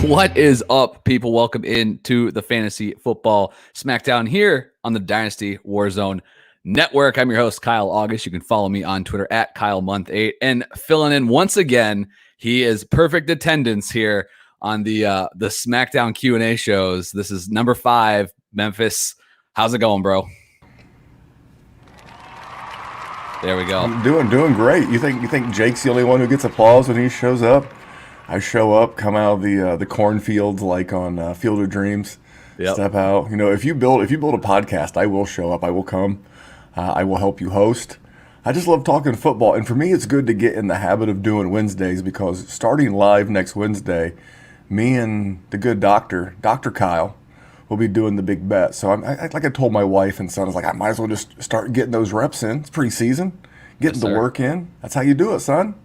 What is up, people? Welcome into the Fantasy Football Smackdown here on the Dynasty Warzone Network. I'm your host, Kyle August. You can follow me on Twitter at KyleMonth8. And filling in once again, he is perfect attendance here on the Smackdown Q&A shows. This is number 5, Memphis. How's it going, bro? There we go. I'm doing great. You think Jake's the only one who gets applause when he shows up? I show up, come out of the cornfields like on Field of Dreams. Yep. Step out. You know, if you build a podcast, I will show up. I will come. I will help you host. I just love talking football, and for me, it's good to get in the habit of doing Wednesdays because starting live next Wednesday, me and the good Dr. Kyle, will be doing the big bet. So like I told my wife and son, I was like, I might as well just start getting those reps in. It's preseason, getting the work in. That's how you do it, son.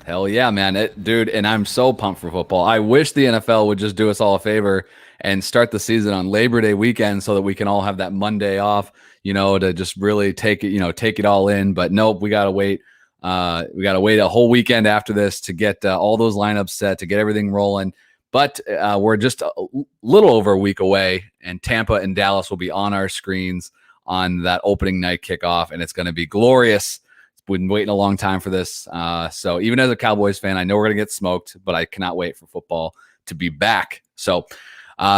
Hell yeah, man. Dude, and I'm so pumped for football. I wish the NFL would just do us all a favor and start the season on Labor Day weekend so that we can all have that Monday off, to just really take it all in. But nope, we got to wait. We got to wait a whole weekend after this to get all those lineups set, to get everything rolling. But we're just a little over a week away, and Tampa and Dallas will be on our screens on that opening night kickoff, and it's going to be glorious. Been waiting a long time for this. So even as a Cowboys fan, I know we're going to get smoked, but I cannot wait for football to be back. So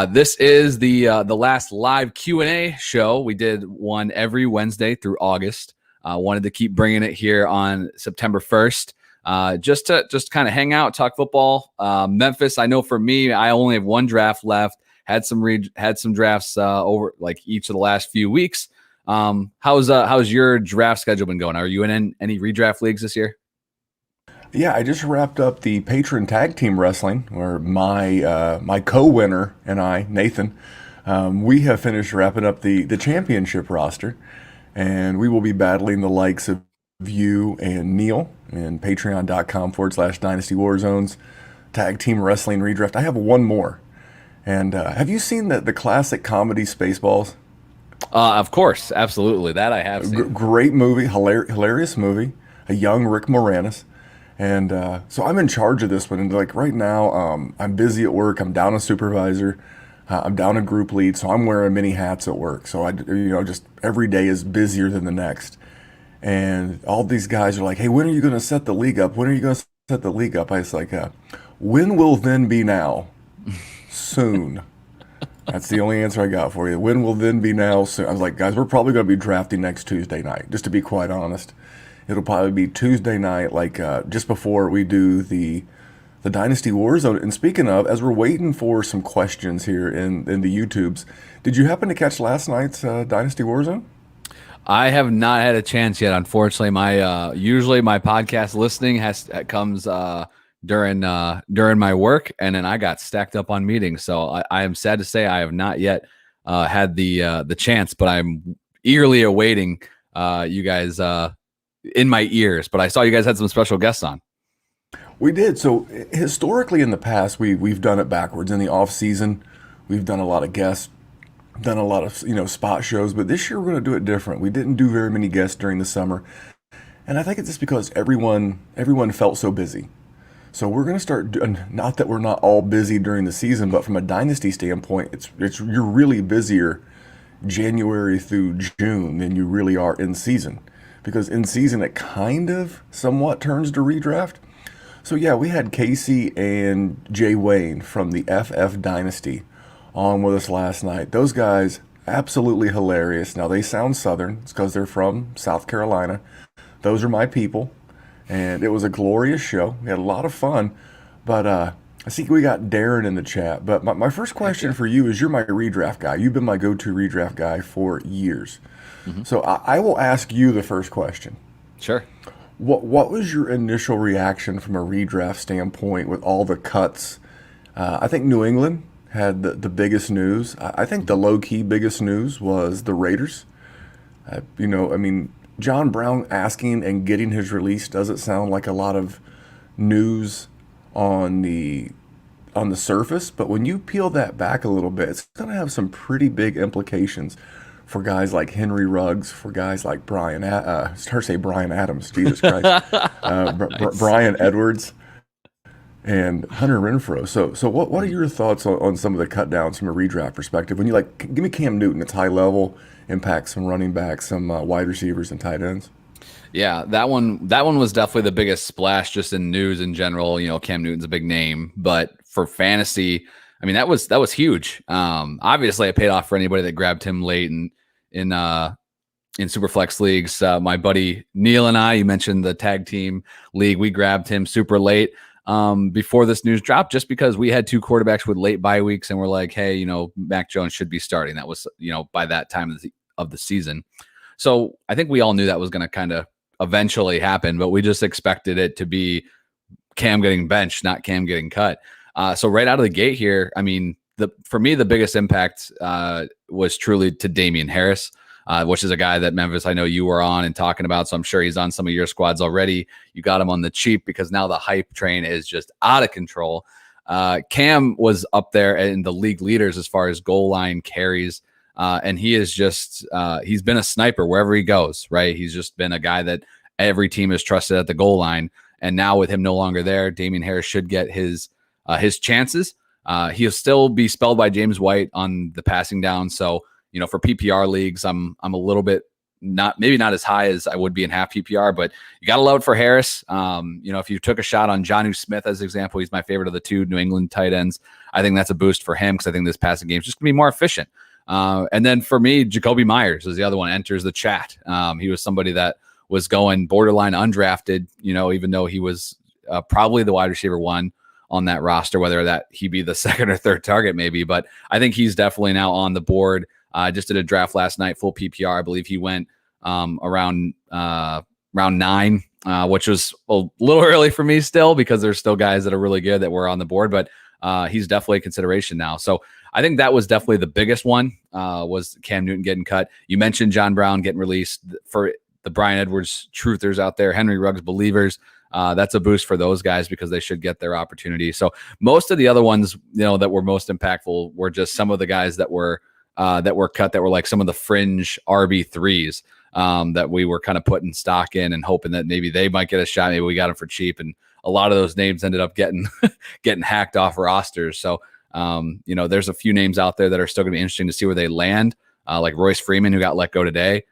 this is the last live Q&A show. We did one every Wednesday through August. Wanted to keep bringing it here on September 1st. Just kind of hang out, talk football. Memphis, I know for me, I only have one draft left. Had some drafts over like each of the last few weeks. How's your draft schedule been going? Are you in any redraft leagues this year? Yeah, I just wrapped up the Patron Tag Team Wrestling, where my co-winner and I, Nathan, we have finished wrapping up the championship roster, and we will be battling the likes of you and Neil and patreon.com/Dynasty Warzones Tag Team Wrestling Redraft. I have one more. And have you seen the classic comedy Spaceballs? Of course, absolutely. That I have seen. Great movie, hilarious movie. A young Rick Moranis, and so I'm in charge of this one. And like right now, I'm busy at work. I'm down a supervisor. I'm down a group lead, so I'm wearing many hats at work. So just every day is busier than the next. And all these guys are like, "Hey, when are you going to set the league up? When are you going to set the league up?" I was like, "When will then be now? Soon." That's the only answer I got for you. When will then be now? Soon. I was like, guys, we're probably going to be drafting next Tuesday night, just to be quite honest. It'll probably be Tuesday night, like just before we do the Dynasty Warzone. And speaking of, as we're waiting for some questions here in the YouTubes, did you happen to catch last night's Dynasty Warzone? I have not had a chance yet. Unfortunately, my usually my podcast listening comes during my work, and then I got stacked up on meetings. So I am sad to say I have not yet had the chance, but I'm eagerly awaiting you guys in my ears. But I saw you guys had some special guests on. We did. So historically in the past, we've done it backwards. In the off season, we've done a lot of guests, done a lot of spot shows, but this year we're going to do it different. We didn't do very many guests during the summer, and I think it's just because everyone felt so busy. So we're going to start doing, not that we're not all busy during the season, but from a dynasty standpoint, you're really busier January through June than you really are in season. Because in season, it kind of somewhat turns to redraft. So yeah, we had Casey and Jay Wayne from the FF Dynasty on with us last night. Those guys, absolutely hilarious. Now, they sound Southern. It's because they're from South Carolina. Those are my people. And it was a glorious show. We had a lot of fun. But I see we got Darren in the chat. But my first question for you is, you're my redraft guy. You've been my go-to redraft guy for years. Mm-hmm. So I will ask you the first question. Sure. What was your initial reaction from a redraft standpoint with all the cuts? I think New England had the biggest news. I think the low-key biggest news was the Raiders. John Brown asking and getting his release doesn't sound like a lot of news on the surface, but when you peel that back a little bit, it's going to have some pretty big implications for guys like Henry Ruggs, for guys like Brian Adams, Jesus Christ, Nice. Brian Edwards. and Hunter Renfrow. So what are your thoughts on some of the cut downs from a redraft perspective? When you like, give me Cam Newton, it's high level, impacts some running backs, some wide receivers, and tight ends. Yeah, that one was definitely the biggest splash just in news in general. Cam Newton's a big name, but for fantasy, I mean that was huge. Obviously, it paid off for anybody that grabbed him late in Superflex leagues. My buddy Neil and I, you mentioned the tag team league, we grabbed him super late before this news dropped, just because we had two quarterbacks with late bye weeks, and we're like, hey, Mac Jones should be starting. That was by that time of the season. So I think we all knew that was going to kind of eventually happen, but we just expected it to be Cam getting benched, not Cam getting cut. So right out of the gate here, I mean, for me, the biggest impact was truly to Damien Harris, which is a guy that Memphis, I know you were on and talking about. So I'm sure he's on some of your squads already. You got him on the cheap because now the hype train is just out of control. Cam was up there in the league leaders as far as goal line carries. And he is just, he's been a sniper wherever he goes, right? He's just been a guy that every team has trusted at the goal line. And now with him no longer there, Damien Harris should get his chances. He'll still be spelled by James White on the passing down. So, for PPR leagues, I'm a little bit maybe not as high as I would be in half PPR, but you got to love it for Harris. If you took a shot on Jonnu Smith as an example, he's my favorite of the two New England tight ends. I think that's a boost for him because I think this passing game is just going to be more efficient. And then for me, Jacoby Myers is the other one, enters the chat. He was somebody that was going borderline undrafted, even though he was probably the wide receiver one on that roster, whether that he be the second or third target maybe. But I think he's definitely now on the board. Just did a draft last night, full PPR. I believe he went around round 9, which was a little early for me still because there's still guys that are really good that were on the board. But he's definitely a consideration now. So I think that was definitely the biggest one, was Cam Newton getting cut. You mentioned John Brown getting released. For the Brian Edwards truthers out there, Henry Ruggs believers, that's a boost for those guys because they should get their opportunity. So most of the other ones, that were most impactful were just some of the guys that were cut, that were like some of the fringe RB3s that we were kind of putting stock in and hoping that maybe they might get a shot. Maybe we got them for cheap, and a lot of those names ended up getting hacked off rosters. So there's a few names out there that are still going to be interesting to see where they land, like Royce Freeman, who got let go today.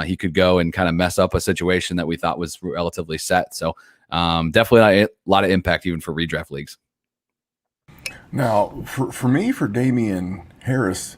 He could go and kind of mess up a situation that we thought was relatively set. So definitely a lot of impact even for redraft leagues. Now, for me, for Damien Harris,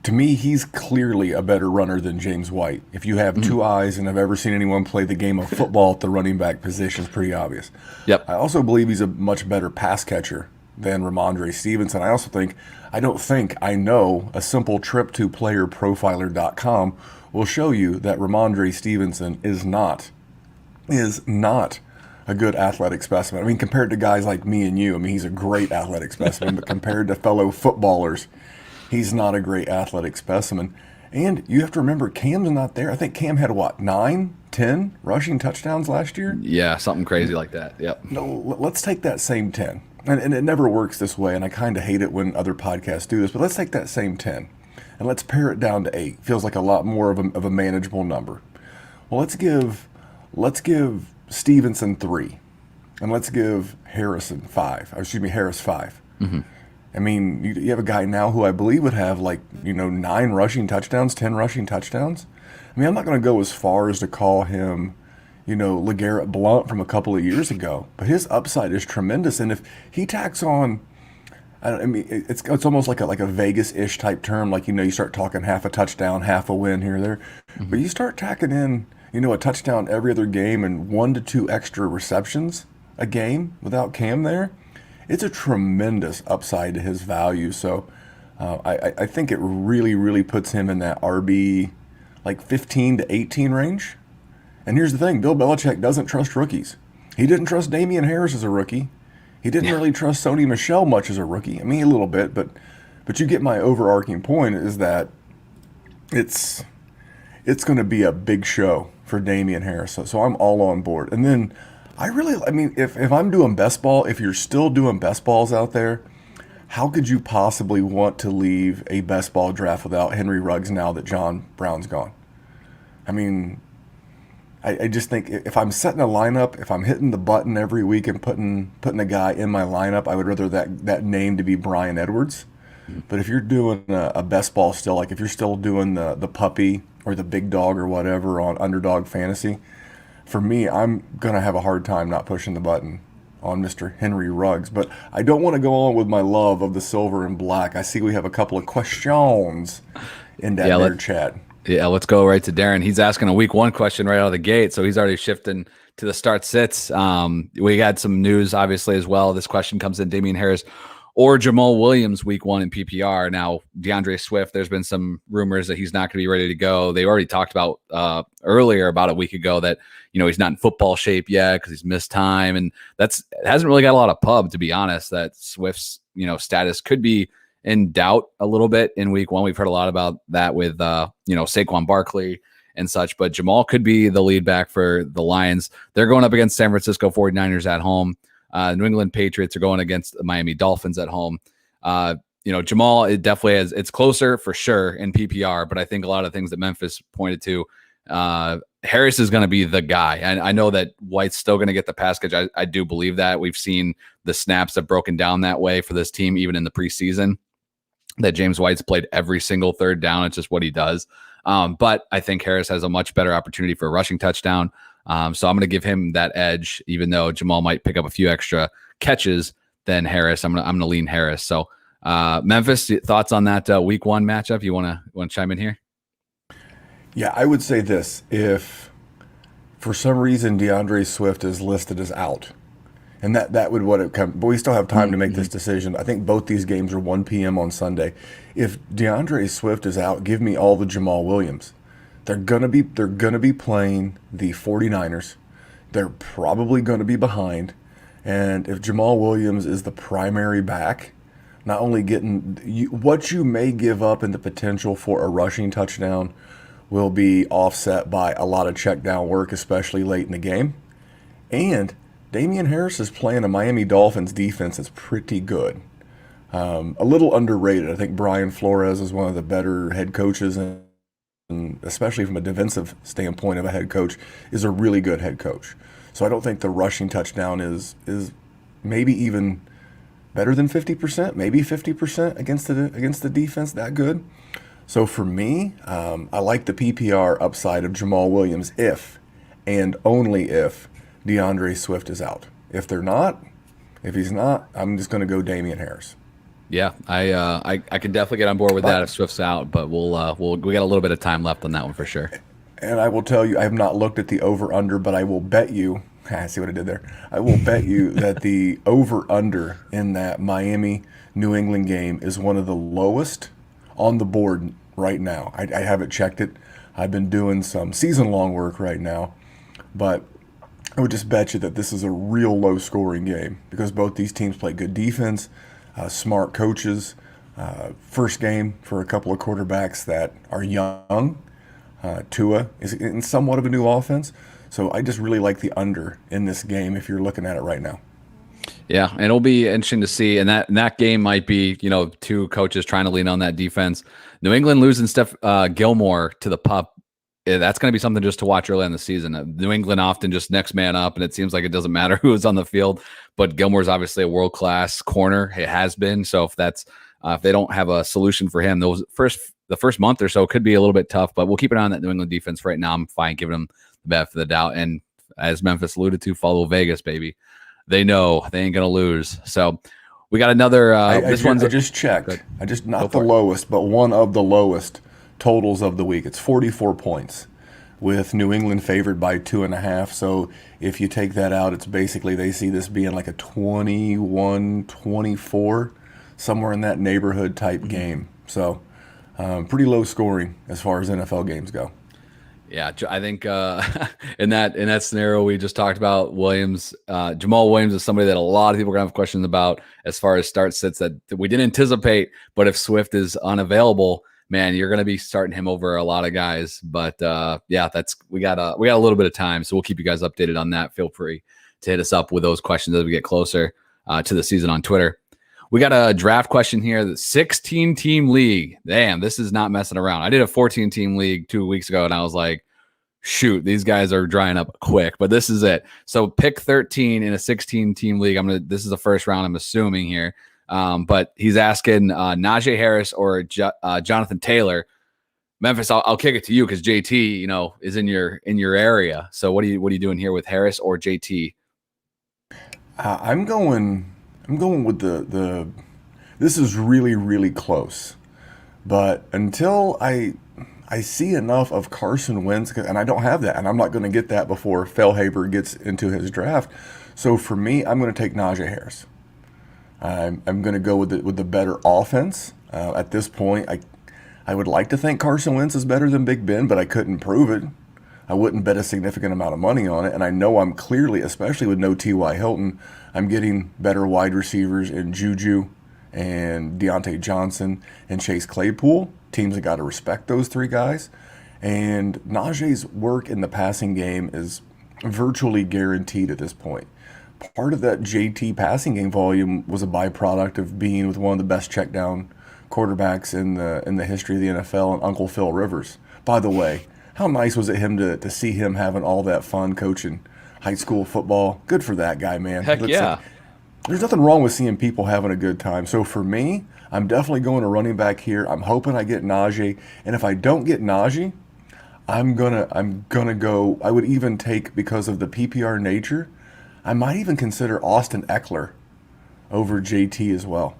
to me, he's clearly a better runner than James White. If you have two eyes and have ever seen anyone play the game of football at the running back position, it's pretty obvious. Yep. I also believe he's a much better pass catcher than Ramondre Stevenson. I know a simple trip to playerprofiler.com will show you that Ramondre Stevenson is not a good athletic specimen. I mean, compared to guys like me and you, he's a great athletic specimen, but compared to fellow footballers, he's not a great athletic specimen. And you have to remember, Cam's not there. I think Cam had, 9, 10 rushing touchdowns last year? Yeah, something crazy like that. Yep. No, let's take that same 10. And it never works this way, and I kind of hate it when other podcasts do this, but let's take that same 10, and let's pare it down to 8. Feels like a lot more of a manageable number. Well, let's give Stevenson 3, and let's give Harris 5. Mm-hmm. I mean, you have a guy now who I believe would have 9 rushing touchdowns, 10 rushing touchdowns. I mean, I'm not going to go as far as to call him, LeGarrette Blount from a couple of years ago, but his upside is tremendous. And if he tacks on, it's almost like a Vegas-ish type term, you start talking half a touchdown, half a win here or there, but you start tacking in, a touchdown every other game and 1 to 2 extra receptions a game without Cam there. It's a tremendous upside to his value. So I think it really, really puts him in that RB 15 to 18 range. And here's the thing, Bill Belichick doesn't trust rookies. He didn't trust Damien Harris as a rookie. He didn't really trust Sony Michel much as a rookie. A little bit, but you get my overarching point is that it's going to be a big show for Damien Harris. So I'm all on board. And then if I'm doing best ball, if you're still doing best balls out there, how could you possibly want to leave a best ball draft without Henry Ruggs now that John Brown's gone? I just think if I'm setting a lineup, if I'm hitting the button every week and putting a guy in my lineup, I would rather that name to be Brian Edwards. But if you're doing a best ball still, like if you're still doing the puppy or the big dog or whatever on Underdog Fantasy, for me, I'm gonna have a hard time not pushing the button on Mr. Henry Ruggs. But I don't want to go on with my love of the silver and black. I see we have a couple of questions in that nerd chat. Yeah, let's go right to Darren. He's asking a week 1 question right out of the gate, so he's already shifting to the start sits. We got some news, obviously, as well. This question comes in: Damien Harris or Jamal Williams week 1 in PPR. Now, DeAndre Swift, there's been some rumors that he's not going to be ready to go. They already talked about earlier, about a week ago, that he's not in football shape yet because he's missed time, and it hasn't really got a lot of pub, to be honest. That Swift's status could be in doubt a little bit in week 1. We've heard a lot about that with Saquon Barkley and such, but Jamal could be the lead back for the Lions. They're going up against San Francisco 49ers at home. New England Patriots are going against the Miami Dolphins at home. Jamal, it definitely has, it's closer for sure in PPR, but I think a lot of things that Memphis pointed to, Harris is going to be the guy. I know that White's still going to get the pass catch. I do believe that. We've seen the snaps have broken down that way for this team, even in the preseason, that James White's played every single third down. It's just what he does. But I think Harris has a much better opportunity for a rushing touchdown. So I'm going to give him that edge, even though Jamal might pick up a few extra catches than Harris. I'm going to lean Harris. So Memphis, thoughts on that week 1 matchup? You want to chime in here? Yeah, I would say this: if for some reason DeAndre Swift is listed as out, and that would what it come, but we still have time to make this decision. I think both these games are 1 p.m. on Sunday. If DeAndre Swift is out, give me all the Jamal Williams. They're gonna be playing the 49ers. They're probably gonna be behind, and if Jamal Williams is the primary back, not only getting what you may give up in the potential for a rushing touchdown will be offset by a lot of check down work, especially late in the game, and Damien Harris is playing a Miami Dolphins defense that's pretty good. A little underrated. I think Brian Flores is one of the better head coaches, and especially from a defensive standpoint of a head coach, is a really good head coach. So I don't think the rushing touchdown is maybe even better than 50%, maybe 50% against the defense that good. So for me, I like the PPR upside of Jamal Williams if and only if DeAndre Swift is out. If he's not, I'm just going to go Damien Harris. Yeah, I can definitely get on board with that if Swift's out, but we got a little bit of time left on that one for sure. And I will tell you, I have not looked at the over/under, but I will bet you. I see what I did there. I will bet you that the over/under in that Miami-New England game is one of the lowest on the board right now. I haven't checked it. I've been doing some season-long work right now, but I would just bet you that this is a real low-scoring game because both these teams play good defense, smart coaches, first game for a couple of quarterbacks that are young. Tua is in somewhat of a new offense. So I just really like the under in this game if you're looking at it right now. Yeah, and it'll be interesting to see. And that game might be, two coaches trying to lean on that defense. New England losing Steph Gilmore to the pup. That's going to be something just to watch early in the season. New England often just next man up, and it seems like it doesn't matter who is on the field. But Gilmore's obviously a world-class corner. It has been. So if they don't have a solution for him, the first month or so could be a little bit tough. But we'll keep an eye on that New England defense right now. I'm fine giving them the benefit of the doubt. And as Memphis alluded to, follow Vegas, baby. They know they ain't going to lose. So we got another. I just checked. Not the lowest, but one of the lowest totals of the week. It's 44 points with New England favored by 2.5. So if you take that out, it's basically they see this being like a 21-24, somewhere in that neighborhood type game. So pretty low scoring as far as NFL games go. Yeah, I think in that scenario we just talked about, Jamal Williams is somebody that a lot of people are going to have questions about as far as start sits that we didn't anticipate. But if Swift is unavailable, man, you're going to be starting him over a lot of guys. But yeah, we got a little bit of time, so we'll keep you guys updated on that. Feel free to hit us up with those questions as we get closer to the season on Twitter. We got a draft question here. The 16-team league. Damn, this is not messing around. I did a 14-team league 2 weeks ago, and I was like, shoot, these guys are drying up quick, but this is it. So pick 13 in a 16-team league. This is the first round, I'm assuming here. But he's asking Najee Harris or Jonathan Taylor. Memphis, I'll kick it to you because JT, is in your area. So what are you doing here with Harris or JT? I'm going with the. This is really, really close, but until I see enough of Carson Wentz, and I don't have that, and I'm not going to get that before Fellhaber gets into his draft. So for me, I'm going to take Najee Harris. I'm going to go with the better offense. At this point, I would like to think Carson Wentz is better than Big Ben, but I couldn't prove it. I wouldn't bet a significant amount of money on it, and I know I'm clearly, especially with no T.Y. Hilton, I'm getting better wide receivers in Juju and Deontay Johnson and Chase Claypool. Teams have got to respect those three guys. And Najee's work in the passing game is virtually guaranteed at this point. Part of that JT passing game volume was a byproduct of being with one of the best check down quarterbacks in the history of the NFL, and Uncle Phil Rivers. By the way, how nice was it to see him having all that fun coaching high school football? Good for that guy, man. Heck yeah. There's nothing wrong with seeing people having a good time. So for me, I'm definitely going to running back here. I'm hoping I get Najee, and if I don't get Najee, I'm gonna go. I would even take, because of the PPR nature, I might even consider Austin Eckler over JT as well.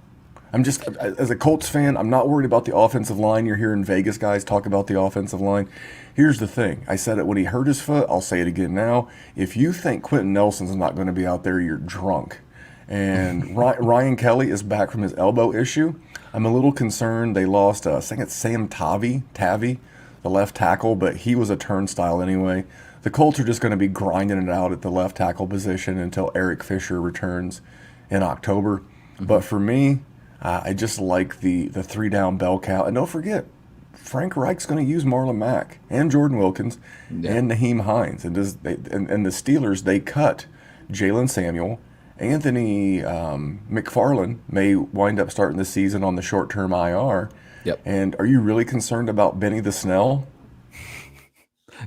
As a Colts fan, I'm not worried about the offensive line. You're hearing Vegas guys talk about the offensive line. Here's the thing. I said it when he hurt his foot. I'll say it again now. If you think Quentin Nelson's not going to be out there, you're drunk. And Ryan Kelly is back from his elbow issue. I'm a little concerned. They lost, I think it's Sam Tavy, the left tackle, but he was a turnstile anyway. The Colts are just going to be grinding it out at the left tackle position until Eric Fisher returns in October. Mm-hmm. But for me, I just like the three-down bell cow. And don't forget, Frank Reich's going to use Marlon Mack and Jordan Wilkins and Naheem Hines. And the Steelers, they cut Jalen Samuel. Anthony McFarland may wind up starting the season on the short-term IR. Yep. And are you really concerned about Benny the Snell?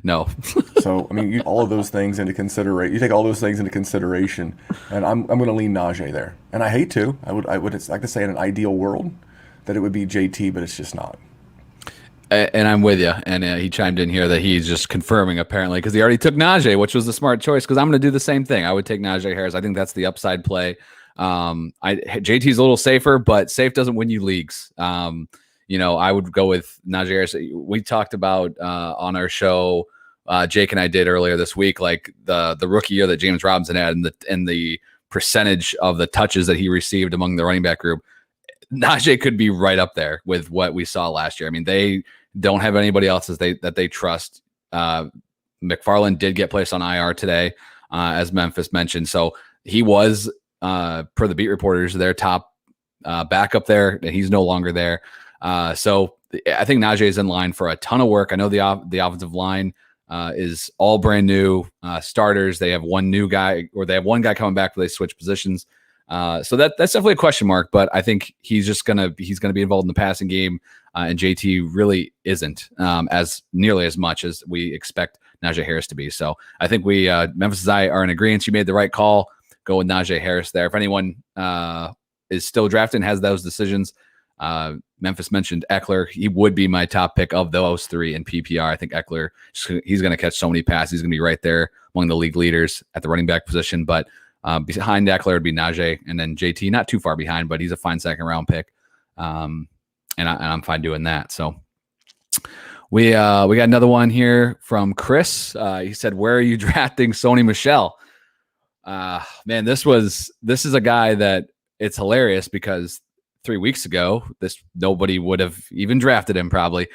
No. So, I mean, you take all those things into consideration, and I'm going to lean Najee there. And I hate to. I would like to say in an ideal world that it would be JT, but it's just not. And I'm with you. And he chimed in here that he's just confirming, apparently, because he already took Najee, which was the smart choice, because I'm going to do the same thing. I would take Najee Harris. I think that's the upside play. JT's a little safer, but safe doesn't win you leagues. I would go with Najee Harris. We talked about on our show, Jake and I did earlier this week, like the rookie year that James Robinson had and the percentage of the touches that he received among the running back group. Najee could be right up there with what we saw last year. I mean, they don't have anybody else that they trust. McFarland did get placed on IR today, as Memphis mentioned. So he was, per the beat reporters, their top backup there, and he's no longer there. So I think Najee is in line for a ton of work. I know the offensive line is all brand new starters. They have one new guy, or they have one guy coming back where they switch positions. So that's definitely a question mark, but I think he's going to be involved in the passing game. And JT really isn't as nearly as much as we expect Najee Harris to be. So I think we, Memphis and I, are in agreement. You made the right call. Go with Najee Harris there. If anyone is still drafting, has those decisions, Memphis mentioned Eckler. He would be my top pick of those three in PPR. I think Eckler, he's going to catch so many passes. He's going to be right there among the league leaders at the running back position. But behind Eckler would be Najee, and then JT, not too far behind, but he's a fine second round pick. And I'm fine doing that. So we got another one here from Chris. He said, "Where are you drafting Sony Michel?" Man, this is a guy that it's hilarious because 3 weeks ago, nobody would have even drafted him probably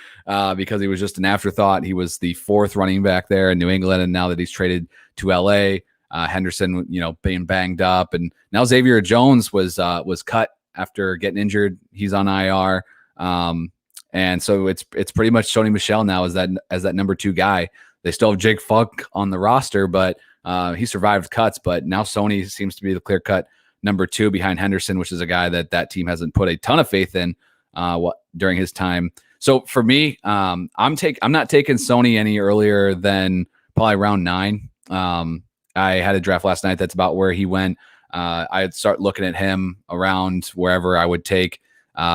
because he was just an afterthought. He was the fourth running back there in New England, and now that he's traded to LA, Henderson, being banged up, and now Xavier Jones was cut after getting injured. He's on IR, and so it's pretty much Sony Michel now as that number two guy. They still have Jake Funk on the roster, but he survived cuts. But now Sony seems to be the clear cut number two behind Henderson, which is a guy that team hasn't put a ton of faith in during his time. So for me, I'm not taking Sony any earlier than probably round 9. I had a draft last night. That's about where he went. I'd start looking at him around wherever I would take,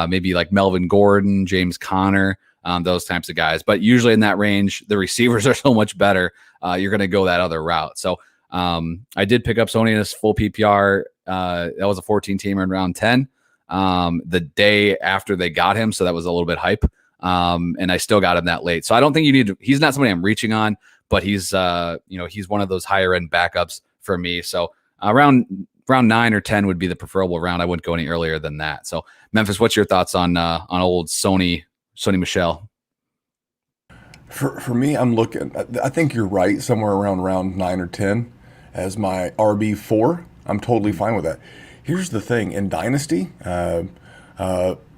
maybe like Melvin Gordon, James Conner, those types of guys. But usually in that range, the receivers are so much better. You're going to go that other route. So I did pick up Sony in his full PPR. That was a 14-teamer in round 10, the day after they got him. So that was a little bit hype. And I still got him that late. So I don't think he's not somebody I'm reaching on, but he's one of those higher end backups for me. So around 9 or 10 would be the preferable round. I wouldn't go any earlier than that. So Memphis, what's your thoughts on old Sony Michel? For me, I'm looking. I think you're right. Somewhere around round 9 or 10 as my RB4. I'm totally fine with that. Here's the thing: in Dynasty,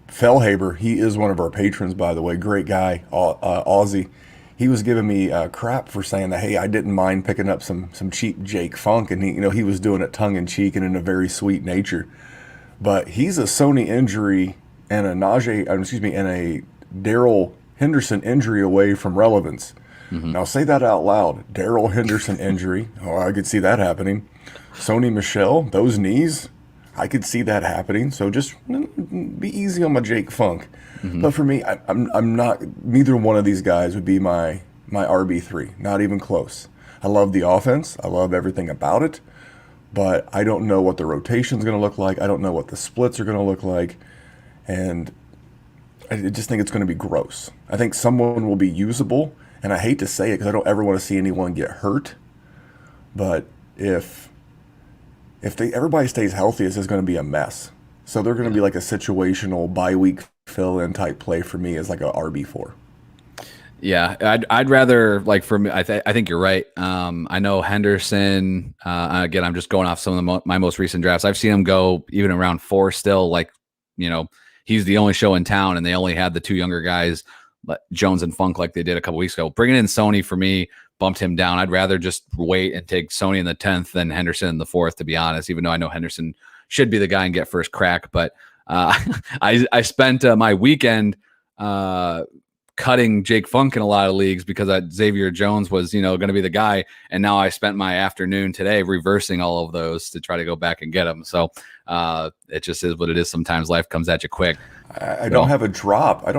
Fellhaber, he is one of our patrons, by the way. Great guy, Aussie. He was giving me crap for saying that, hey, I didn't mind picking up some cheap Jake Funk, and he was doing it tongue in cheek and in a very sweet nature. But he's a Sony injury and a Darrell Henderson injury away from relevance. Mm-hmm. Now say that out loud. Darrell Henderson injury. Oh, I could see that happening. Sony Michel, those knees, I could see that happening. So just be easy on my Jake Funk. Mm-hmm. But for me, I'm not. Neither one of these guys would be my RB3. Not even close. I love the offense. I love everything about it. But I don't know what the rotation's going to look like. I don't know what the splits are going to look like. And I just think it's going to be gross. I think someone will be usable. And I hate to say it because I don't ever want to see anyone get hurt. But if everybody stays healthy, this is going to be a mess. So they're going to be like a situational bye-week fill-in type play for me as like a RB4. Yeah, I'd rather, like, for me, I think you're right. I know Henderson, again, I'm just going off some of my most recent drafts. I've seen him go even around 4 still, like, he's the only show in town and they only had the 2 younger guys, Jones and Funk, like they did a couple weeks ago. Bringing in Sony for me bumped him down. I'd rather just wait and take Sony in the 10th than Henderson in the 4th, to be honest, even though I know Henderson should be the guy and get first crack. But I spent my weekend cutting Jake Funk in a lot of leagues because Xavier Jones was, going to be the guy. And now I spent my afternoon today reversing all of those to try to go back and get him. So it just is what it is. Sometimes life comes at you quick. I don't have a drop. But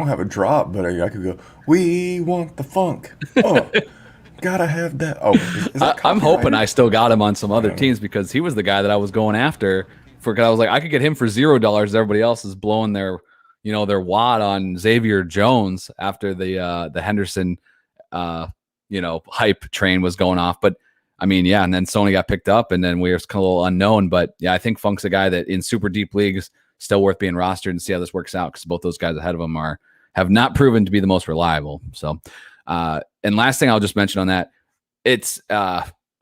I could go, we want the funk. Oh, gotta have that. Oh, is that I'm hoping I still got him on some other teams because he was the guy that I was going after because I was like, I could get him for $0. Everybody else is blowing their wad on Xavier Jones after the Henderson, hype train was going off. But I mean, yeah, and then Sony got picked up, and then we were kind of a little unknown. But yeah, I think Funk's a guy that in super deep leagues still worth being rostered and see how this works out because both those guys ahead of him have not proven to be the most reliable. So, and last thing I'll just mention on that, it's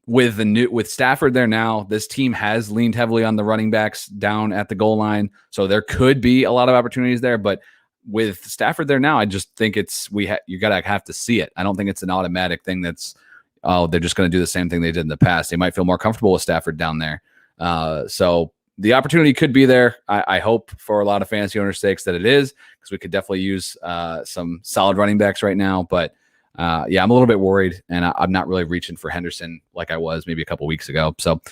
with Stafford there now, this team has leaned heavily on the running backs down at the goal line. So there could be a lot of opportunities there, but with Stafford there now, I just think you got to have to see it. I don't think it's an automatic thing that's, they're just going to do the same thing they did in the past. They might feel more comfortable with Stafford down there. So the opportunity could be there. I hope for a lot of fantasy owners' sakes that it is, because we could definitely use some solid running backs right now. But yeah, I'm a little bit worried, and I'm not really reaching for Henderson like I was maybe a couple weeks ago. So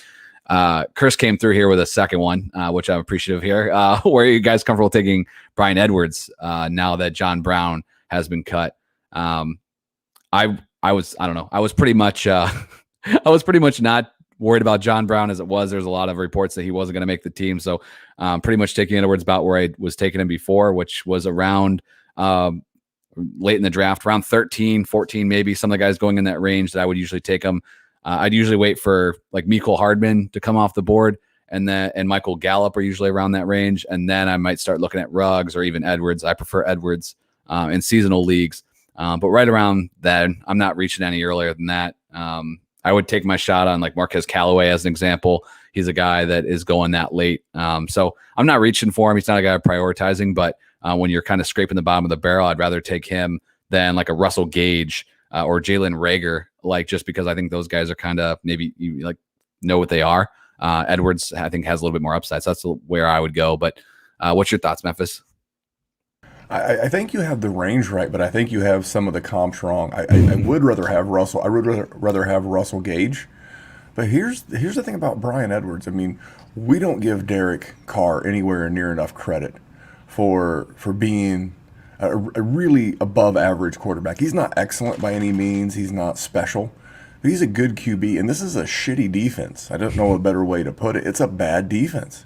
Chris came through here with a second one, which I'm appreciative here. Where are you guys comfortable taking Bryan Edwards now that John Brown has been cut? I was pretty much not worried about John Brown as it was. There's a lot of reports that he wasn't going to make the team. So pretty much taking Edwards about where I was taking him before, which was around late in the draft, around 13, 14, maybe. Some of the guys going in that range that I would usually take them. I'd usually wait for like Mecole Hardman to come off the board, and Michael Gallup are usually around that range. And then I might start looking at Ruggs or even Edwards. I prefer Edwards in seasonal leagues. But right around then, I'm not reaching any earlier than that. I would take my shot on like Marquez Callaway as an example. He's a guy that is going that late. So I'm not reaching for him. He's not a guy I'm prioritizing, but when you're kind of scraping the bottom of the barrel, I'd rather take him than like a Russell Gage or Jalen Reagor, like just because I think those guys are kind of maybe like know what they are. Edwards, I think, has a little bit more upside. So that's where I would go. But what's your thoughts, Memphis? I think you have the range right, but I think you have some of the comps wrong. I would rather have Russell. I would rather have Russell Gage. But here's the thing about Brian Edwards. I mean, we don't give Derek Carr anywhere near enough credit for being a really above average quarterback. He's not excellent by any means. He's not special. But he's a good QB, and this is a shitty defense. I don't know a better way to put it. It's a bad defense.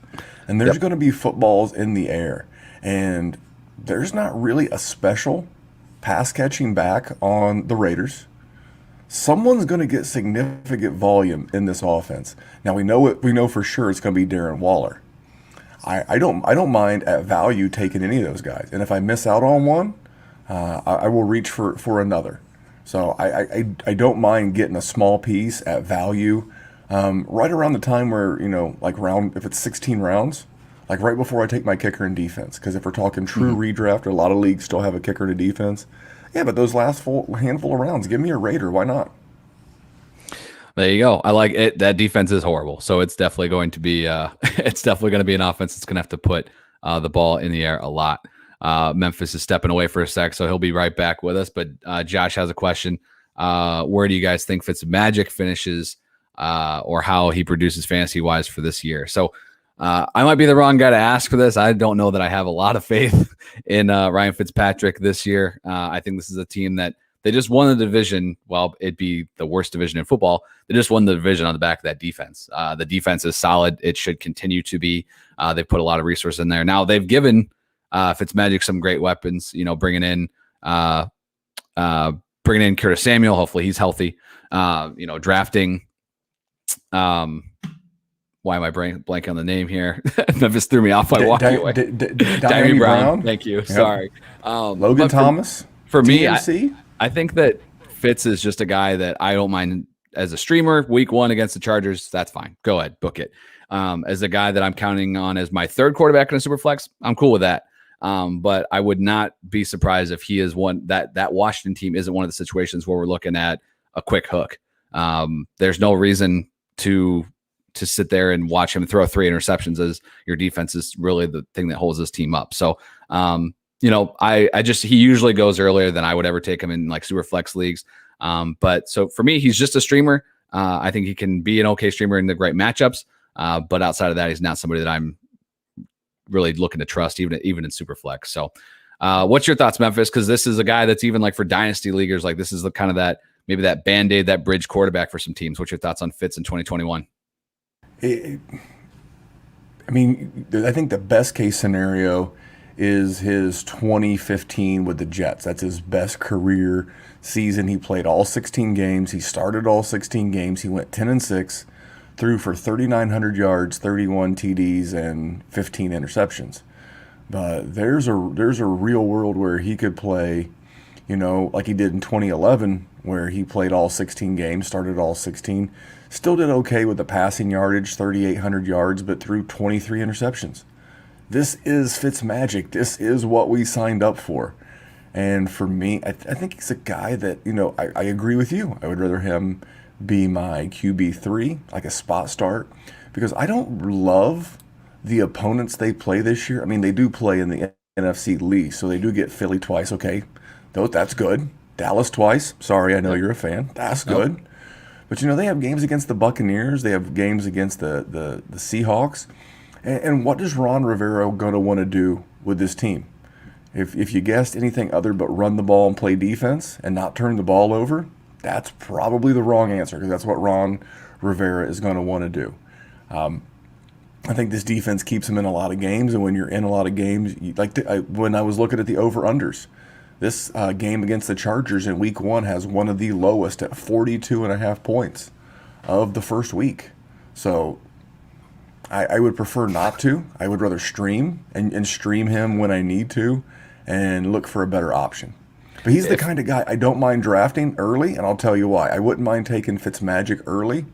And there's going to be footballs in the air. And there's not really a special pass catching back on the Raiders. Someone's going to get significant volume in this offense. Now we know it. We know for sure it's going to be Darren Waller. I don't mind at value taking any of those guys. And if I miss out on one, I will reach for another. So I don't mind getting a small piece at value, right around the time where, like if it's 16 rounds, like right before I take my kicker in defense. Because if we're talking true redraft, a lot of leagues still have a kicker in defense. Yeah, but those last handful of rounds, give me a Raider. Why not? There you go. I like it. That defense is horrible. So it's definitely going to be it's definitely going to be an offense that's going to have to put the ball in the air a lot. Memphis is stepping away for a sec, so he'll be right back with us. But Josh has a question. Where do you guys think Fitzmagic finishes or how he produces fantasy-wise for this year? So I might be the wrong guy to ask for this. I don't know that I have a lot of faith in Ryan Fitzpatrick this year. I think this is a team that they just won the division. Well, it'd be the worst division in football. They just won the division on the back of that defense. The defense is solid. It should continue to be. They've put a lot of resources in there. Now they've given Fitzmagic some great weapons. Bringing in Curtis Samuel. Hopefully he's healthy. Drafting. Why am I blanking on the name here? Memphis threw me off by walking away. Damien Brown. Thank you. Yep. Sorry. Logan Thomas. For me, I think that Fitz is just a guy that I don't mind as a streamer. Week 1 against the Chargers, that's fine. Go ahead, book it. As a guy that I'm counting on as my third quarterback in a super flex, I'm cool with that. But I would not be surprised if he is one that Washington team isn't one of the situations where we're looking at a quick hook. There's no reason to sit there and watch him throw 3 interceptions as your defense is really the thing that holds this team up. So, he usually goes earlier than I would ever take him in like super flex leagues. But so for me, he's just a streamer. I think he can be an okay streamer in the right matchups. But outside of that, he's not somebody that I'm really looking to trust even in super flex. So, what's your thoughts, Memphis? Cause this is a guy that's even like for dynasty leaguers, like this is the kind of maybe that Band-Aid, that bridge quarterback for some teams. What's your thoughts on Fitz in 2021? I think the best case scenario is his 2015 with the Jets. That's his best career season. He played all 16 games. He started all 16 games. He went 10-6, threw for 3,900 yards, 31 TDs, and 15 interceptions. But there's a real world where he could play, like he did in 2011, where he played all 16 games, started all 16, still did okay with the passing yardage, 3,800 yards, but threw 23 interceptions. This is Fitzmagic. This is what we signed up for. And for me, I think he's a guy that, I agree with you. I would rather him be my QB3, like a spot start, because I don't love the opponents they play this year. I mean, they do play in the NFC least, so they do get Philly twice. Okay, that's good. Dallas twice. Sorry, I know you're a fan. That's good. Nope. But, they have games against the Buccaneers. They have games against the Seahawks. And what is Ron Rivera going to want to do with this team? If you guessed anything other but run the ball and play defense and not turn the ball over, that's probably the wrong answer, because that's what Ron Rivera is going to want to do. I think this defense keeps him in a lot of games, and when you're in a lot of games, when I was looking at the over-unders, this game against the Chargers in week 1 has one of the lowest at 42.5 points of the first week. So I would prefer not to. I would rather stream and stream him when I need to and look for a better option. But he's the kind of guy I don't mind drafting early, and I'll tell you why. I wouldn't mind taking Fitzmagic early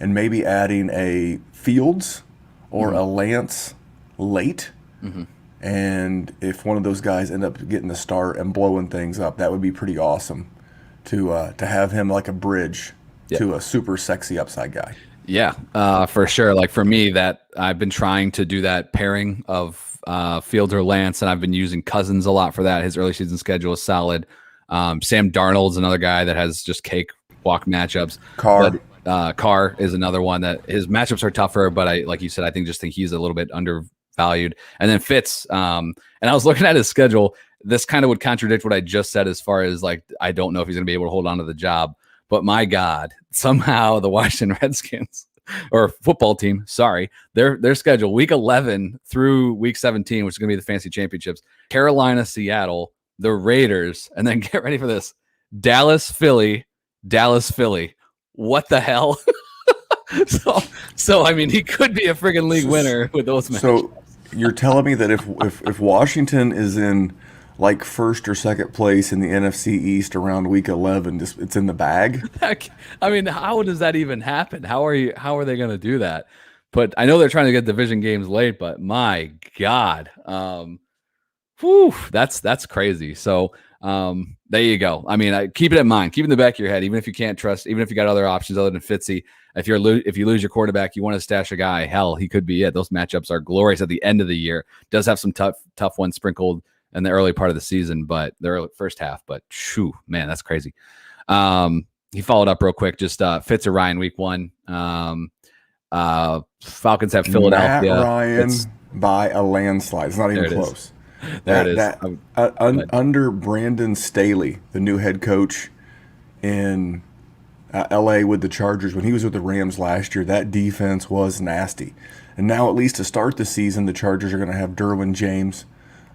and maybe adding a Fields or a Lance late. Mm-hmm. And if one of those guys end up getting the start and blowing things up, that would be pretty awesome to have him like a bridge to a super sexy upside guy. Yeah, for sure. Like for me, that I've been trying to do that pairing of Fields or Lance, and I've been using Cousins a lot for that. His early season schedule is solid. Sam Darnold's another guy that has just cakewalk matchups. Carr is another one that his matchups are tougher, but like you said, I think he's a little bit undervalued. And then Fitz, and I was looking at his schedule. This kind of would contradict what I just said as far as like I don't know if he's going to be able to hold on to the job. But my God, somehow the Washington Redskins or football team, sorry, their schedule week 11 through week 17, which is going to be the fantasy championships, Carolina, Seattle, the Raiders, and then get ready for this, Dallas, Philly. What the hell? so I mean, he could be a friggin' league winner with those matches. So you're telling me that if Washington is in like first or second place in the NFC East around week 11, it's in the bag? I mean, how does that even happen? How are they going to do that? But I know they're trying to get division games late, but my God, that's crazy. So there you go. I mean, keep it in mind, keep it in the back of your head, even if you can't trust, even if you got other options other than Fitzy. If you lose your quarterback, you want to stash a guy. Hell, he could be it. Those matchups are glorious at the end of the year. Does have some tough ones sprinkled in the early part of the season, but the early first half. But shoo, man, that's crazy. He followed up real quick. Just Fitz or Ryan week 1. Falcons have Philadelphia. Matt Ryan by a landslide. It's not even close. There it is. Under Brandon Staley, the new head coach in LA with the Chargers, when he was with the Rams last year, that defense was nasty. And now, at least to start the season, the Chargers are going to have Derwin James.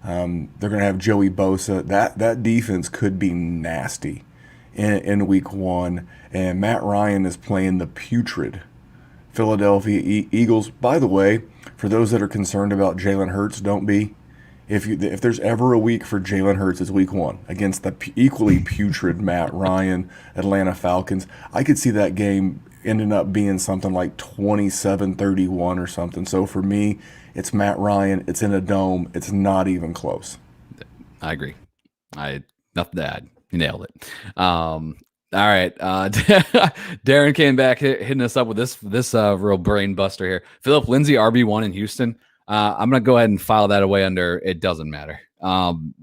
They're going to have Joey Bosa. That defense could be nasty in week 1. And Matt Ryan is playing the putrid Philadelphia Eagles. By the way, for those that are concerned about Jalen Hurts, don't be. If there's ever a week for Jalen Hurts, it's week 1 against the equally putrid Matt Ryan Atlanta Falcons. I could see that game ending up being something like 27-31 or something. So for me, it's Matt Ryan. It's in a dome. It's not even close. I agree. Nothing to add. You nailed it. All right. Darren came back hitting us up with this real brain buster here. Philip Lindsay, RB1 in Houston. I'm going to go ahead and file that away under it doesn't matter.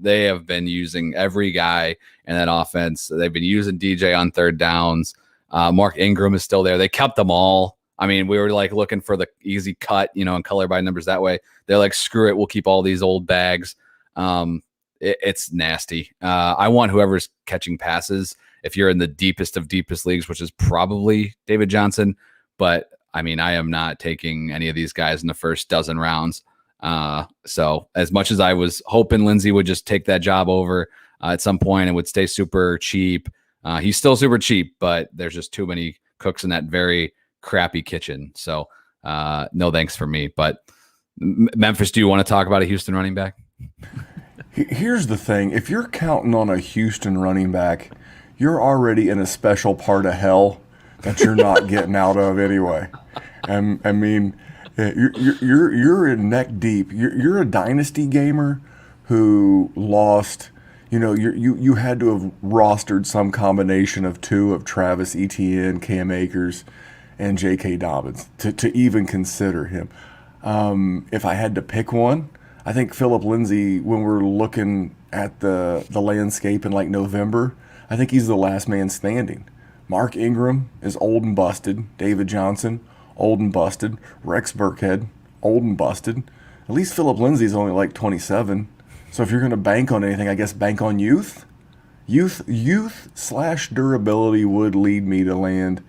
They have been using every guy in that offense. They've been using DJ on third downs. Mark Ingram is still there. They kept them all. I mean, we were like looking for the easy cut, and color by numbers that way. They're like, screw it. We'll keep all these old bags. It's nasty. I want whoever's catching passes. If you're in the deepest of deepest leagues, which is probably David Johnson, but I mean, I am not taking any of these guys in the first dozen rounds. So as much as I was hoping Lindsay would just take that job over at some point and would stay super cheap, he's still super cheap, but there's just too many cooks in that very crappy kitchen. So no thanks for me. But Memphis, do you want to talk about a Houston running back? Here's the thing. If you're counting on a Houston running back, you're already in a special part of hell that you're not getting out of anyway. I mean, you're in neck deep. You're a dynasty gamer who lost. You had to have rostered some combination of 2 of Travis Etienne, Cam Akers, and J.K. Dobbins to even consider him. If I had to pick one, I think Philip Lindsay, when we're looking at the landscape in like November, I think he's the last man standing. Mark Ingram is old and busted. David Johnson, old and busted. Rex Burkhead, old and busted. At least Philip Lindsay's only like 27. So if you're going to bank on anything, I guess bank on youth. Youth/durability would lead me to land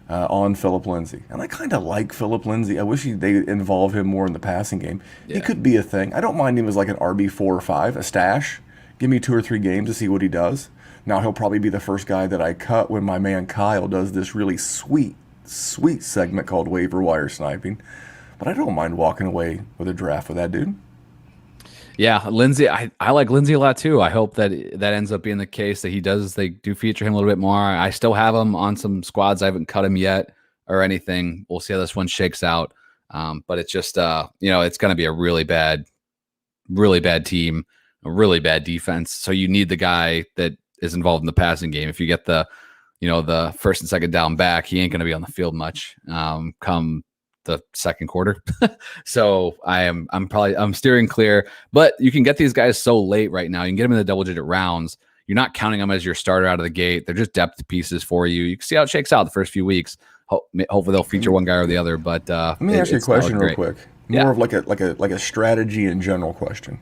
on Philip Lindsay. And I kind of like Philip Lindsay. I wish they involve him more in the passing game. Yeah. He could be a thing. I don't mind him as like an RB4 or 5, a stash. Give me 2 or 3 games to see what he does. Now he'll probably be the first guy that I cut when my man Kyle does this really sweet segment called waiver wire sniping. But I don't mind walking away with a draft with that dude. Yeah, Lindsay, I like Lindsay a lot too. I hope that ends up being the case, that they do feature him a little bit more. I still have him on some squads. I haven't cut him yet or anything. We'll see how this one shakes out. But it's just, it's going to be a really bad team, a really bad defense. So you need the guy that is involved in the passing game. If you get the first and second down back, he ain't going to be on the field much come the second quarter. So I'm steering clear, but you can get these guys so late right now. You can get them in the double-digit rounds. You're not counting them as your starter out of the gate. They're just depth pieces for you. You can see how it shakes out the first few weeks. Hopefully they'll feature one guy or the other. But let me ask you a question real quick. More of like a strategy in general question.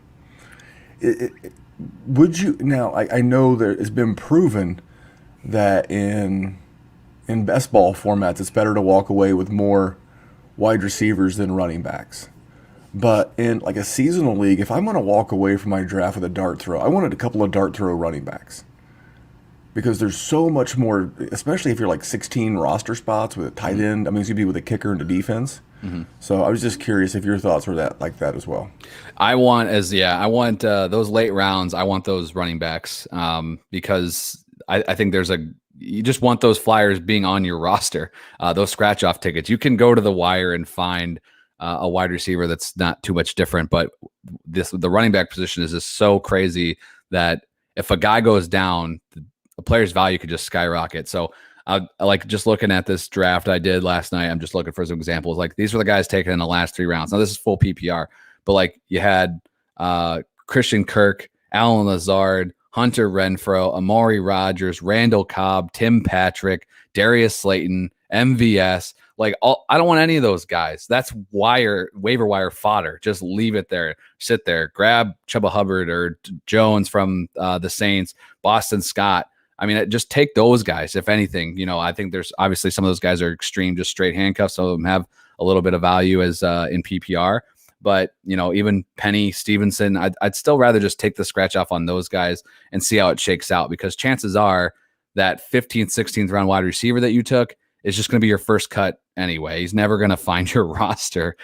Would you now? I know that it's been proven that in best ball formats, it's better to walk away with more wide receivers than running backs. But in like a seasonal league, if I'm going to walk away from my draft with a dart throw, I wanted a couple of dart throw running backs. Because there's so much more, especially if you're like 16 roster spots with a tight end. I mean, it's going to be with a kicker and a defense. Mm-hmm. So I was just curious if your thoughts were like that as well. I want those late rounds. I want those running backs because I think you just want those flyers being on your roster. Those scratch off tickets. You can go to the wire and find a wide receiver that's not too much different, but the running back position is just so crazy that if a guy goes down, a player's value could just skyrocket. So I like just looking at this draft I did last night. I'm just looking for some examples. Like these were the guys taken in the last 3 rounds. Now this is full PPR, but like you had Christian Kirk, Alan Lazard, Hunter Renfrow, Amari Rodgers, Randall Cobb, Tim Patrick, Darius Slayton, MVS. Like I don't want any of those guys. That's waiver wire fodder. Just leave it there. Sit there. Grab Chuba Hubbard or Jones from the Saints, Boston Scott. I mean, just take those guys. If anything, I think there's obviously some of those guys are extreme, just straight handcuffs. Some of them have a little bit of value as in PPR. But, even Penny, Stevenson, I'd still rather just take the scratch off on those guys and see how it shakes out, because chances are that 15th, 16th round wide receiver that you took is just going to be your first cut anyway. He's never going to find your roster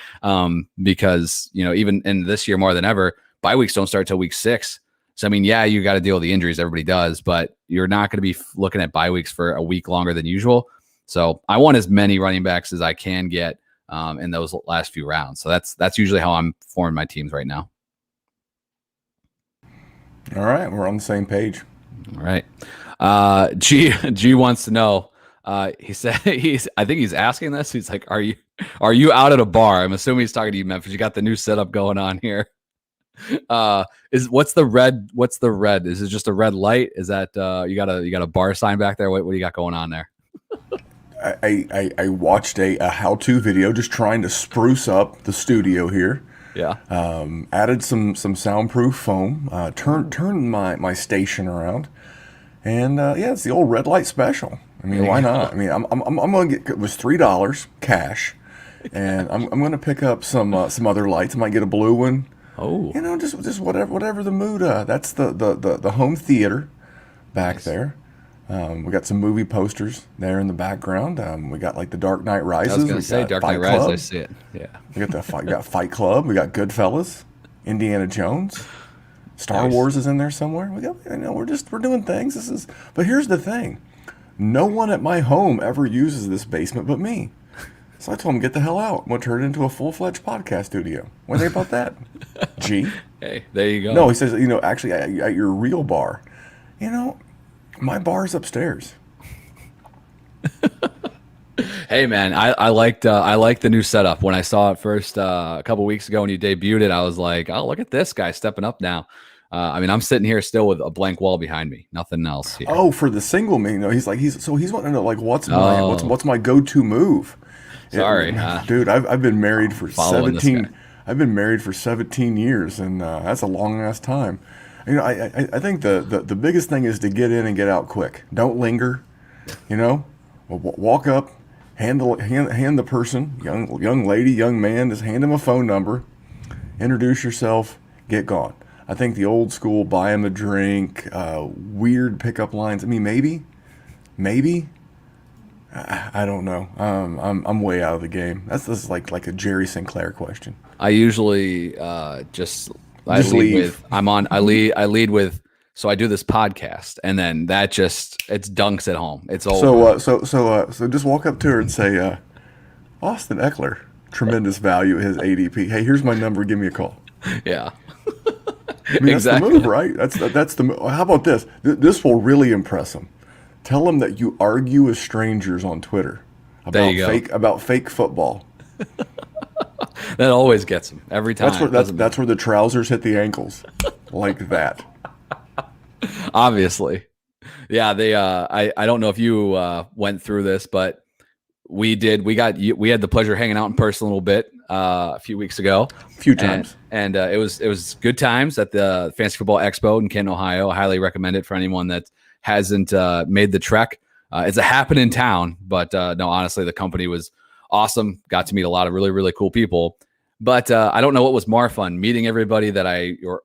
because, even in this year more than ever, bye weeks don't start till week 6. So, I mean, yeah, you got to deal with the injuries. Everybody does, but you're not going to be looking at bye weeks for a week longer than usual. So I want as many running backs as I can get in those last few rounds. So that's usually how I'm forming my teams right now. All right. We're on the same page. All right. G wants to know, he said I think he's asking this. He's like, are you out at a bar? I'm assuming he's talking to you, Memphis. You got the new setup going on here. What's the red? Is it just a red light? Is that you got a bar sign back there? What do you got going on there? I watched a how-to video just trying to spruce up the studio here. Yeah. Added some soundproof foam. Turned my station around, and it's the old red light special. I mean, why not? I mean, I'm gonna get, it was $3 cash, and I'm gonna pick up some other lights. I might get a blue one. Oh. Just whatever the mood. That's the home theater back Nice. there. We got some movie posters there in the background. We got like the Dark Knight Rises. I was going to say Dark Knight Rises. I see it. Yeah. We got Fight Club. We got Goodfellas, Indiana Jones, Star Nice. Wars is in there somewhere. We're doing things. But here's the thing: no one at my home ever uses this basement but me. So I told him, get the hell out. I'm gonna turn it into a full-fledged podcast studio. What do you think about that? G. Hey, there you go. No, he says, actually at your real bar, my bar's upstairs. Hey man, I liked the new setup. When I saw it first a couple weeks ago when you debuted it, I was like, oh, look at this guy stepping up now. I mean, I'm sitting here still with a blank wall behind me, nothing else here. Oh, for the single me, he's wanting to know, like, what's my go-to move? Sorry, dude. I've been married for following this 17. guy. I've been married for 17 years, and that's a long ass time. I think the biggest thing is to get in and get out quick. Don't linger. Walk up, hand the person, young lady, young man, just hand him a phone number, introduce yourself, get gone. I think the old school buy him a drink, weird pickup lines. I mean, maybe. I don't know. I'm way out of the game. That's like a Jerry Sinclair question. I usually Just lead leave. I lead with, so I do this podcast, and then that it's dunks at home. It's over. So just walk up to her and say, Austin Eckler, tremendous value at his ADP. Hey, here's my number. Give me a call. Yeah. I mean, Exactly. That's the move, right? That's the move. How about this? This will really impress him. Tell him that you argue with strangers on Twitter There you go. about fake football. That always gets him every time. That's where the trousers hit the ankles, like that. Obviously. Yeah, they I don't know if you went through this, but we did. We had the pleasure of hanging out in person a little bit a few weeks ago. A few times. And it was good times at the Fantasy Football Expo in Canton, Ohio. I highly recommend it for anyone that hasn't made the trek. It's a happening town, but no, honestly, the company was awesome. Got to meet a lot of really, really cool people. But I don't know what was more fun, meeting everybody that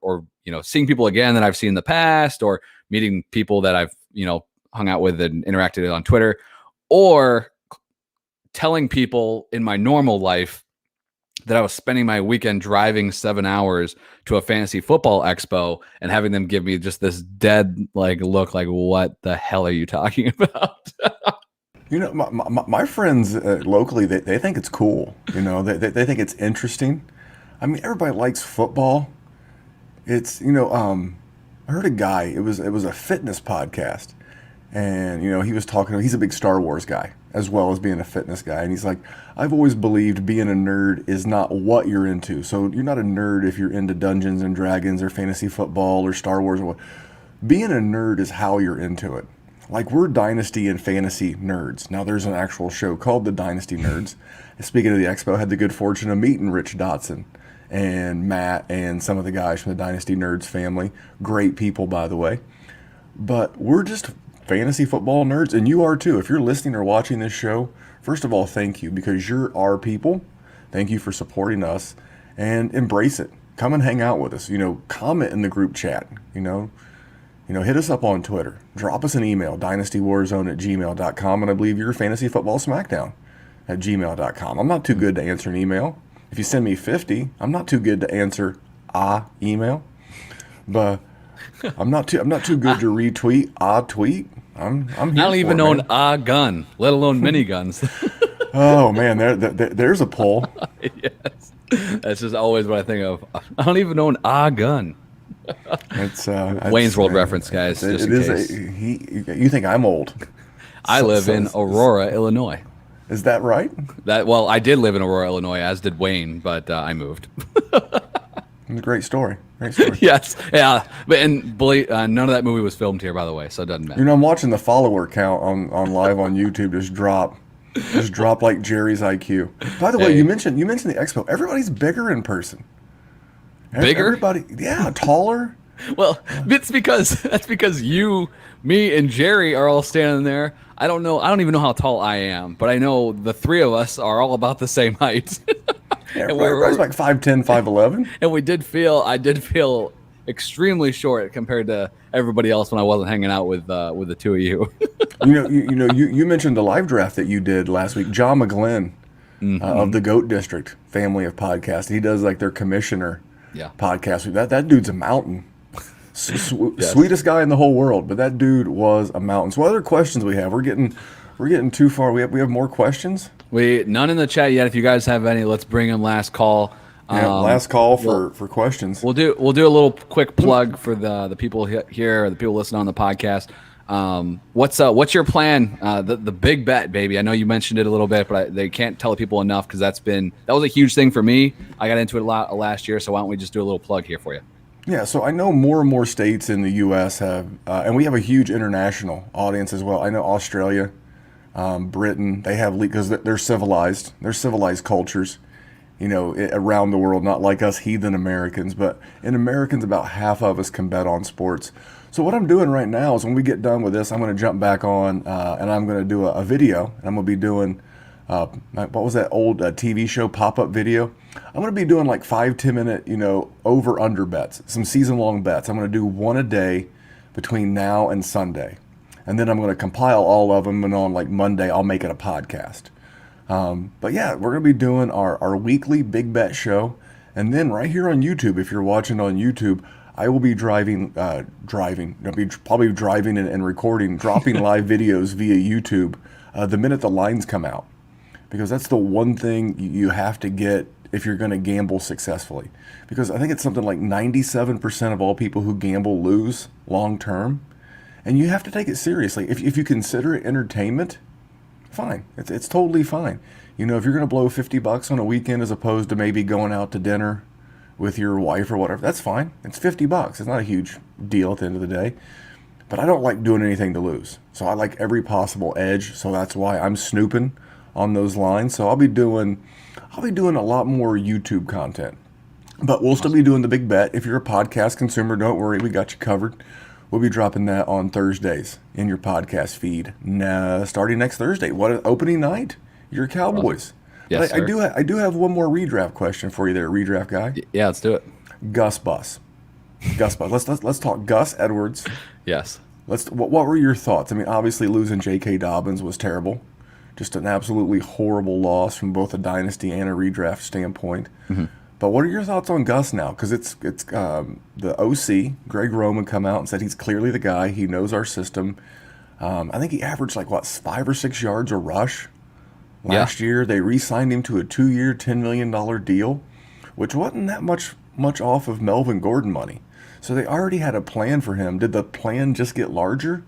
or seeing people again that I've seen in the past, or meeting people that I've hung out with and interacted on Twitter, or telling people in my normal life that I was spending my weekend driving 7 hours to a fantasy football expo and having them give me just this dead look like, what the hell are you talking about? My friends locally, they think it's cool. They think it's interesting. I mean, everybody likes football. It's, I heard a guy, it was a fitness podcast. And, he was talking, he's a big Star Wars guy, as well as being a fitness guy. And he's like, I've always believed being a nerd is not what you're into. So you're not a nerd if you're into Dungeons and Dragons or fantasy football or Star Wars or what. Being a nerd is how you're into it. Like, we're Dynasty and fantasy nerds. Now, there's an actual show called The Dynasty Nerds. Speaking of the expo, I had the good fortune of meeting Rich Dotson and Matt and some of the guys from the Dynasty Nerds family. Great people, by the way. But we're just fantasy football nerds, and you are too. If you're listening or watching this show, first of all, thank you, because you're our people. Thank you for supporting us, and embrace it. Come and hang out with us. Comment in the group chat. Hit us up on Twitter. Drop us an email, dynastywarzone@gmail.com, and I believe you're Fantasy Football Smackdown @gmail.com. I'm not too good to answer an email. If you send me 50, I'm not too good to answer a email, but I'm not too good to retweet a tweet. I'm here. I don't even own a gun, let alone miniguns. Oh man, there's a poll. Yes, that's just always what I think of. I don't even own a gun. It's Wayne's World reference, guys. You think I'm old? I live in Aurora, Illinois. Is that right? Well, I did live in Aurora, Illinois, as did Wayne, but I moved. It's a great story. Great story. Yes, yeah, but none of that movie was filmed here, by the way, so it doesn't matter. I'm watching the follower count on live on YouTube just drop like Jerry's IQ. By the way, you mentioned the expo. Everybody's bigger in person. Bigger? Everybody, yeah, taller. Well, that's because you, me, and Jerry are all standing there. I don't even know how tall I am, but I know the three of us are all about the same height. Yeah, everybody's like 5'10", 5'11". And I did feel extremely short compared to everybody else when I wasn't hanging out with the two of you. You mentioned the live draft that you did last week. John McGlynn of the Goat District family of podcasts. He does like their commissioner podcast. That dude's a mountain. Yes. Sweetest guy in the whole world, but that dude was a mountain. So what other questions we have? We're getting too far. We have more questions. None in the chat yet. If you guys have any, let's bring them last call. Last call for questions. We'll do a little quick plug for the people here, or the people listening on the podcast. What's your plan? The big bet, baby. I know you mentioned it a little bit, but they can't tell people enough, because that was a huge thing for me. I got into it a lot last year, so why don't we just do a little plug here for you? Yeah, so I know more and more states in the U.S. have, and we have a huge international audience as well. I know Australia, Britain, they have, because they're civilized. They're civilized cultures, around the world, not like us heathen Americans. But in Americans, about half of us can bet on sports. So what I'm doing right now is, when we get done with this, I'm going to jump back on, and I'm going to do a video. And I'm going to be doing, what was that old TV show pop-up video? I'm going to be doing like 5-10 minute, over-under bets, some season-long bets. I'm going to do one a day between now and Sunday. And then I'm going to compile all of them, and on like Monday, I'll make it a podcast. But yeah, we're going to be doing our weekly big bet show. And then right here on YouTube, if you're watching on YouTube, I will be driving. I'll be probably driving and recording, dropping live videos via YouTube the minute the lines come out. Because that's the one thing you have to get if you're going to gamble successfully. Because I think it's something like 97% of all people who gamble lose long term. And you have to take it seriously. If you consider it entertainment, fine. It's totally fine. You know, if you're going to blow $50 on a weekend as opposed to maybe going out to dinner with your wife or whatever, that's fine. It's $50. It's not a huge deal at the end of the day. But I don't like doing anything to lose. So I like every possible edge. So that's why I'm snooping on those lines. So I'll be doing a lot more YouTube content. But we'll still be doing the big bet. If you're a podcast consumer, don't worry, we got you covered. We'll be dropping that on Thursdays in your podcast feed. Starting next Thursday. What opening night? Your Cowboys. Yes, I do have one more redraft question for you there, redraft guy. Yeah, let's do it. Gus Bus. Gus Bus. Let's talk Gus Edwards. Yes. What were your thoughts? I mean, obviously losing J.K. Dobbins was terrible. Just an absolutely horrible loss from both a dynasty and a redraft standpoint. Mm-hmm. But what are your thoughts on Gus now? Because it's the OC, Greg Roman, come out and said he's clearly the guy. He knows our system. I think he averaged 5 or 6 yards a rush last year. They re-signed him to a 2-year, $10 million deal, which wasn't that much off of Melvin Gordon money. So they already had a plan for him. Did the plan just get larger?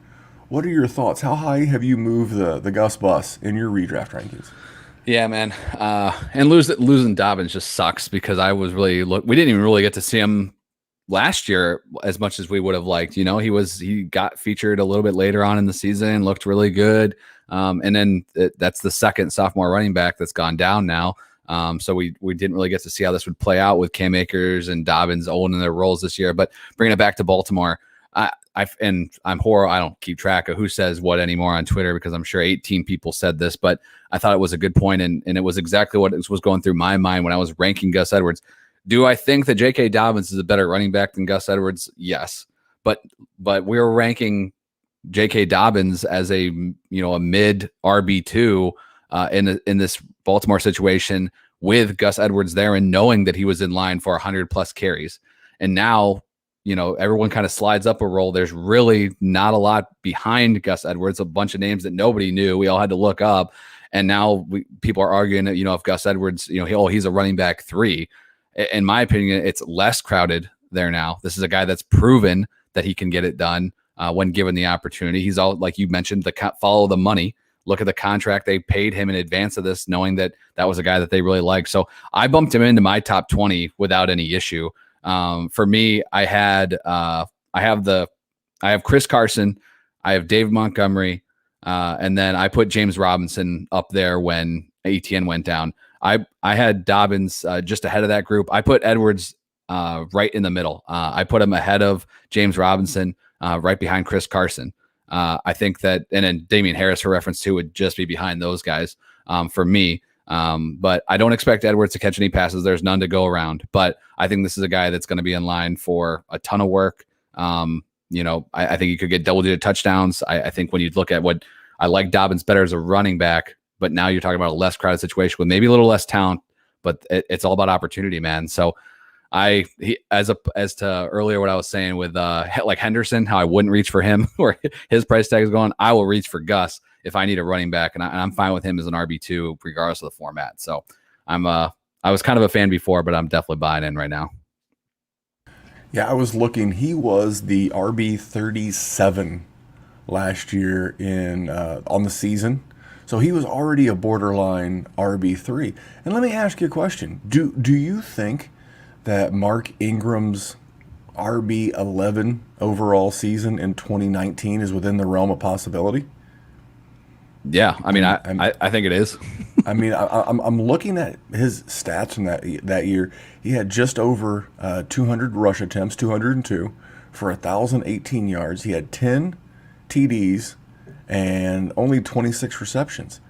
What are your thoughts? How high have you moved the Gus Bus in your redraft rankings? Yeah, man. And losing Dobbins just sucks because we didn't even really get to see him last year as much as we would have liked. You know, he got featured a little bit later on in the season, looked really good. And then that's the second sophomore running back that's gone down now. So we didn't really get to see how this would play out with Cam Akers and Dobbins owning their roles this year. But bringing it back to Baltimore, I'm horrible. I don't keep track of who says what anymore on Twitter because I'm sure 18 people said this, but I thought it was a good point, and it was exactly what was going through my mind when I was ranking Gus Edwards. Do I think that J.K. Dobbins is a better running back than Gus Edwards? Yes, but we were ranking J.K. Dobbins as a mid RB2 in this Baltimore situation with Gus Edwards there and knowing that he was in line for 100 plus carries, and now everyone kind of slides up a roll. There's really not a lot behind Gus Edwards, a bunch of names that nobody knew. We all had to look up. And now people are arguing that, if Gus Edwards, he's a running back 3. In my opinion, it's less crowded there now. This is a guy that's proven that he can get it done when given the opportunity. He's all, like you mentioned, follow the money. Look at the contract they paid him in advance of this, knowing that was a guy that they really liked. So I bumped him into my top 20 without any issue. For me, I have Chris Carson, I have Dave Montgomery, and then I put James Robinson up there when Etienne went down. I had Dobbins just ahead of that group. I put Edwards right in the middle. I put him ahead of James Robinson, right behind Chris Carson. I think that, and then Damien Harris, for reference too, would just be behind those guys for me. But I don't expect Edwards to catch any passes. There's none to go around. But I think this is a guy that's going to be in line for a ton of work. I think you could get double-digit touchdowns. I think when you look at what I like Dobbins better as a running back, but now you're talking about a less crowded situation with maybe a little less talent, but it's all about opportunity, man. So as to earlier what I was saying with like Henderson, how I wouldn't reach for him or his price tag is going, I will reach for Gus if I need a running back, and I'm fine with him as an RB2 regardless of the format. So I was kind of a fan before, but I'm definitely buying in right now. Yeah, I was looking. He was the RB37 last year on the season. So he was already a borderline RB3. And let me ask you a question. Do you think that Mark Ingram's RB11 overall season in 2019 is within the realm of possibility? Yeah, I mean, I think it is. I mean, I'm looking at his stats from that year. He had just over 200 rush attempts, 202 for 1,018 yards. He had 10 TDs and only 26 receptions.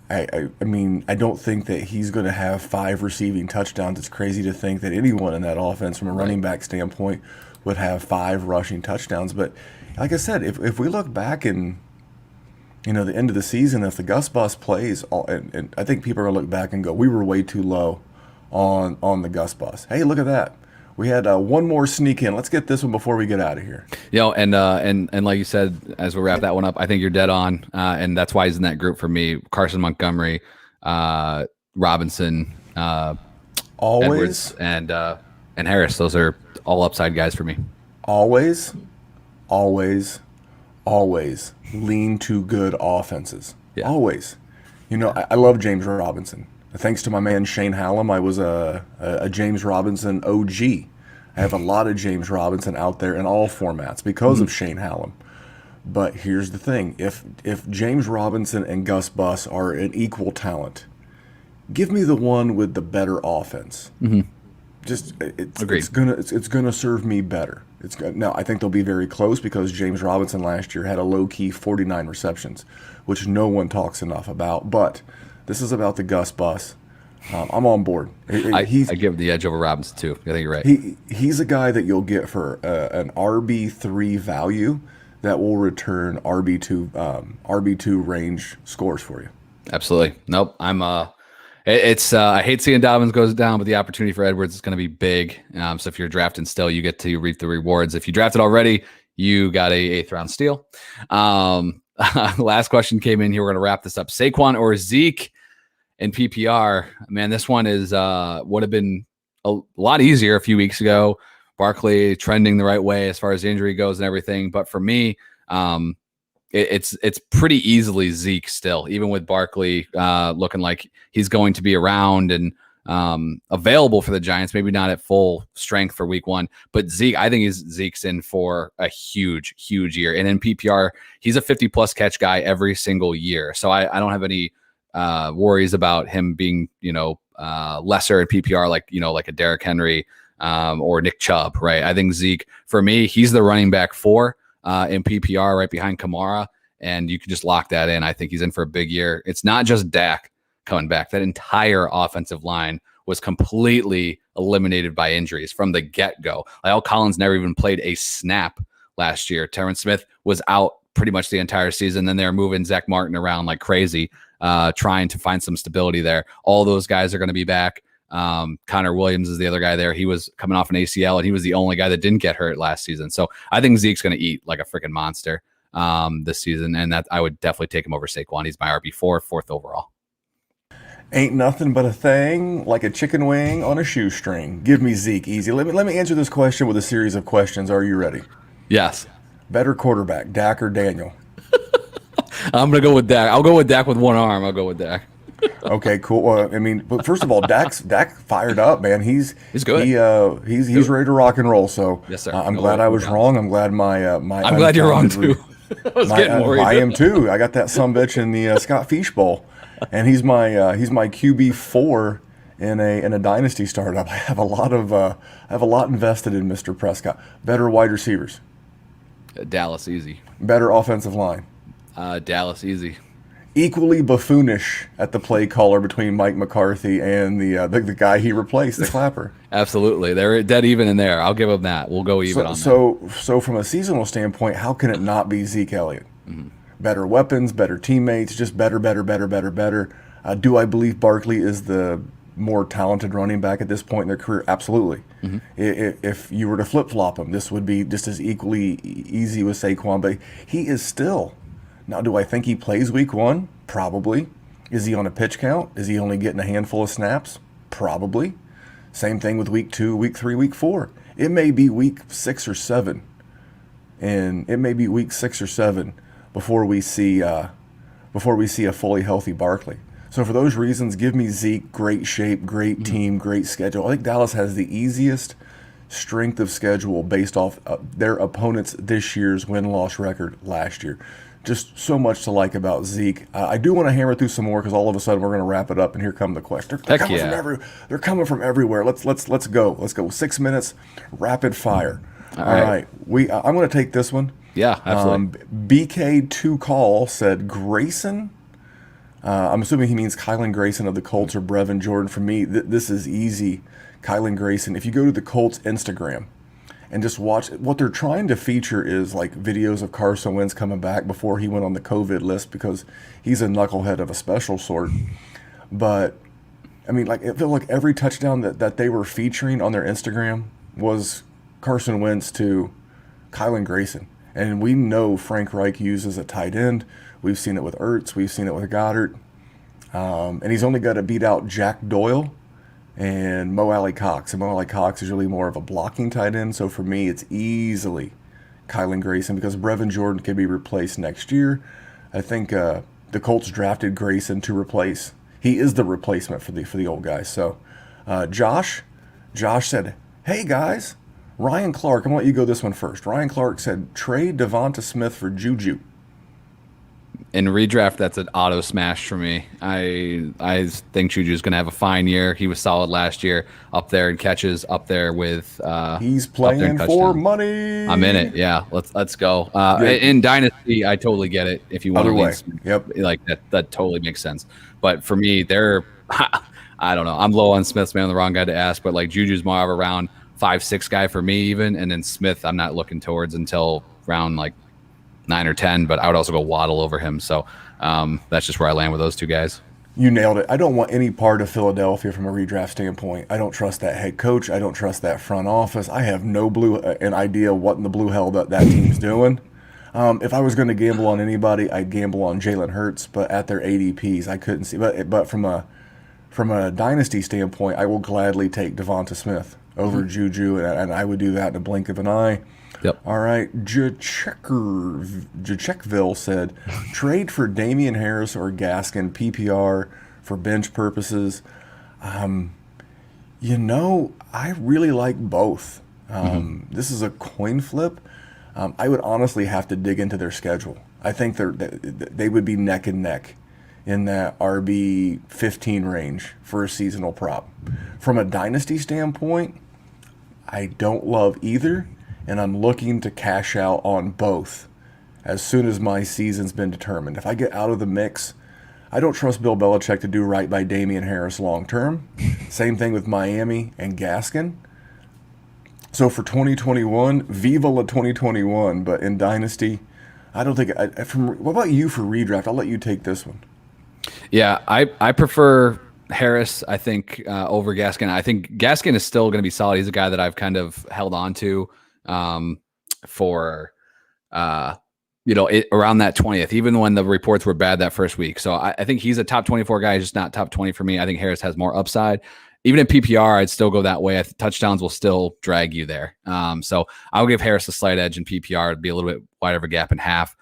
I mean, I don't think that he's going to have 5 receiving touchdowns. It's crazy to think that anyone in that offense, from a running back standpoint, would have 5 rushing touchdowns. But like I said, if we look back in the end of the season, if the Gus Bus plays, and I think people are going to look back and go, we were way too low on the Gus Bus. Hey, look at that. We had one more sneak in. Let's get this one before we get out of here. And like you said, as we wrap that one up, I think you're dead on, and that's why he's in that group for me. Carson, Montgomery, Robinson, always, Edwards, and Harris. Those are all upside guys for me. Always lean to good offenses. Yeah. Always. I love James Robinson. Thanks to my man Shane Hallam, I was a James Robinson OG. I have a lot of James Robinson out there in all formats because Mhm. of Shane Hallam. But here's the thing: if James Robinson and Gus Bus are an equal talent, give me the one with the better offense. Mhm. Just Agreed. it's gonna serve me better. Now I think they'll be very close because James Robinson last year had a low key 49 receptions, which no one talks enough about. But this is about the Gus Bus. I'm on board. I give him the edge over Robinson too. I think you're right. He's a guy that you'll get for an RB3 value that will return RB2 range scores for you. Absolutely. Nope. It's I hate seeing Dobbins goes down, but the opportunity for Edwards is going to be big. So if you're drafting still, you get to reap the rewards. If you drafted already, you got a eighth round steal. Last question came in here. We're going to wrap this up. Saquon or Zeke in PPR? Man, this one is would have been a lot easier a few weeks ago. Barkley trending the right way as far as injury goes and everything. But for me, it's pretty easily Zeke still, even with Barkley looking like he's going to be around and available for the Giants, maybe not at full strength for week one, but I think Zeke's in for a huge, huge year. And in PPR, he's a 50+ catch guy every single year. So I don't have any worries about him being, lesser in PPR, like a Derrick Henry or Nick Chubb, right? I think Zeke, for me, he's the running back 4 in PPR right behind Kamara, and you can just lock that in. I think he's in for a big year. It's not just Dak coming back. That entire offensive line was completely eliminated by injuries from the get-go. Lyle Collins never even played a snap last year. Terrence Smith was out pretty much the entire season. Then they're moving Zach Martin around like crazy, trying to find some stability there. All those guys are going to be back. Connor Williams is the other guy there. He was coming off an ACL, and he was the only guy that didn't get hurt last season. So I think Zeke's going to eat like a freaking monster this season, and that I would definitely take him over Saquon. He's my RB4, 4th overall. Ain't nothing but a thing like a chicken wing on a shoestring. Give me Zeke easy. Let me answer this question with a series of questions. Are you ready? Yes. Better quarterback, Dak or Daniel? I'm going to go with Dak. I'll go with Dak with one arm. I'll go with Dak. Okay, cool. But first of all, Dak fired up, man. He's good. He's ready to rock and roll. So yes, sir. I'm glad I was wrong. I'm glad I'm glad you're wrong too. I was getting worried. I am too. I got that sumbitch in the Scott Fish Bowl, and he's my QB4 in a dynasty startup. I have a lot invested in Mr. Prescott. Better wide receivers. Dallas easy. Better offensive line. Dallas easy. Equally buffoonish at the play caller between Mike McCarthy and the guy he replaced, the Clapper. Absolutely, they're dead even in there. I'll give them that. We'll go even on that. So from a seasonal standpoint, how can it not be Zeke Elliott? Mm-hmm. Better weapons, better teammates, just better. Do I believe Barkley is the more talented running back at this point in their career? Absolutely. Mm-hmm. If you were to flip-flop him, this would be just as equally easy with Saquon, but he is still. Now, do I think he plays week 1? Probably. Is he on a pitch count? Is he only getting a handful of snaps? Probably. Same thing with week 2, week 3, week 4. It may be week 6 or 7. And it may be week 6 or 7 before we see a fully healthy Barkley. So for those reasons, give me Zeke, great shape, great team, great schedule. I think Dallas has the easiest strength of schedule based off their opponents this year's win-loss record last year. Just so much to like about Zeke. I do want to hammer through some more because all of a sudden we're going to wrap it up, and here come the questions. They're coming from everywhere. Let's go. Let's go. 6 minutes, rapid fire. All right. I'm going to take this one. Yeah, absolutely. BK2 Call said Grayson. I'm assuming he means Kylan Grayson of the Colts or Brevin Jordan. For me, this is easy. Kylan Grayson. If you go to the Colts Instagram and just watch, what they're trying to feature is like videos of Carson Wentz coming back before he went on the COVID list because he's a knucklehead of a special sort. But I mean, like, it felt like every touchdown that they were featuring on their Instagram was Carson Wentz to Kylan Grayson. And we know Frank Reich uses a tight end. We've seen it with Ertz. We've seen it with Goddard. And he's only got to beat out Jack Doyle and Mo Alley Cox. And Mo Alley Cox is really more of a blocking tight end. So for me, it's easily Kylan Grayson because Brevin Jordan can be replaced next year. I think the Colts drafted Grayson to replace. He is the replacement for the old guys. So, Josh said, "Hey guys, Ryan Clark. I'm gonna let you go this one first." Ryan Clark said, "Trade Devonta Smith for Juju." In redraft, that's an auto smash for me. I think Juju's going to have a fine year. He was solid last year, up there in catches, up there with He's playing for money. I'm in it. Yeah, let's go. In Dynasty, I totally get it. If you want to lean Smith, yep, like that totally makes sense. But for me, I don't know. I'm low on Smith's man, the wrong guy to ask. But like Juju's more of a round 5-6 guy for me, even, and then Smith, I'm not looking towards until round like 9 or 10, but I would also go Waddle over him. So that's just where I land with those two guys. You nailed it. I don't want any part of Philadelphia from a redraft standpoint. I don't trust that head coach. I don't trust that front office. I have no an idea what in the blue hell that team's doing. If I was going to gamble on anybody, I'd gamble on Jalen Hurts, but at their ADPs, I couldn't see. But from a dynasty standpoint, I will gladly take Devonta Smith over Juju, and I would do that in a blink of an eye. Yep. All right. Jachekville said, trade for Damien Harris or Gaskin, PPR for bench purposes. I really like both. This is a coin flip. I would honestly have to dig into their schedule. I think they would be neck and neck in that RB 15 range for a seasonal prop. From a dynasty standpoint, I don't love either, and I'm looking to cash out on both as soon as my season's been determined. If I get out of the mix, I don't trust Bill Belichick to do right by Damien Harris long term. Same thing with Miami and Gaskin. So for 2021, Viva la 2021, but in Dynasty, I don't think. What about you for redraft? I'll let you take this one. Yeah, I prefer Harris, I think, over Gaskin. I think Gaskin is still going to be solid. He's a guy that I've kind of held on to for around that 20th, even when the reports were bad that first week. So I think he's a top 24 guy, just not top 20 for me. I think Harris has more upside. Even in PPR, I'd still go that way. Touchdowns will still drag you there. So I'll give Harris a slight edge in PPR. It'd be a little bit wider of a gap in half.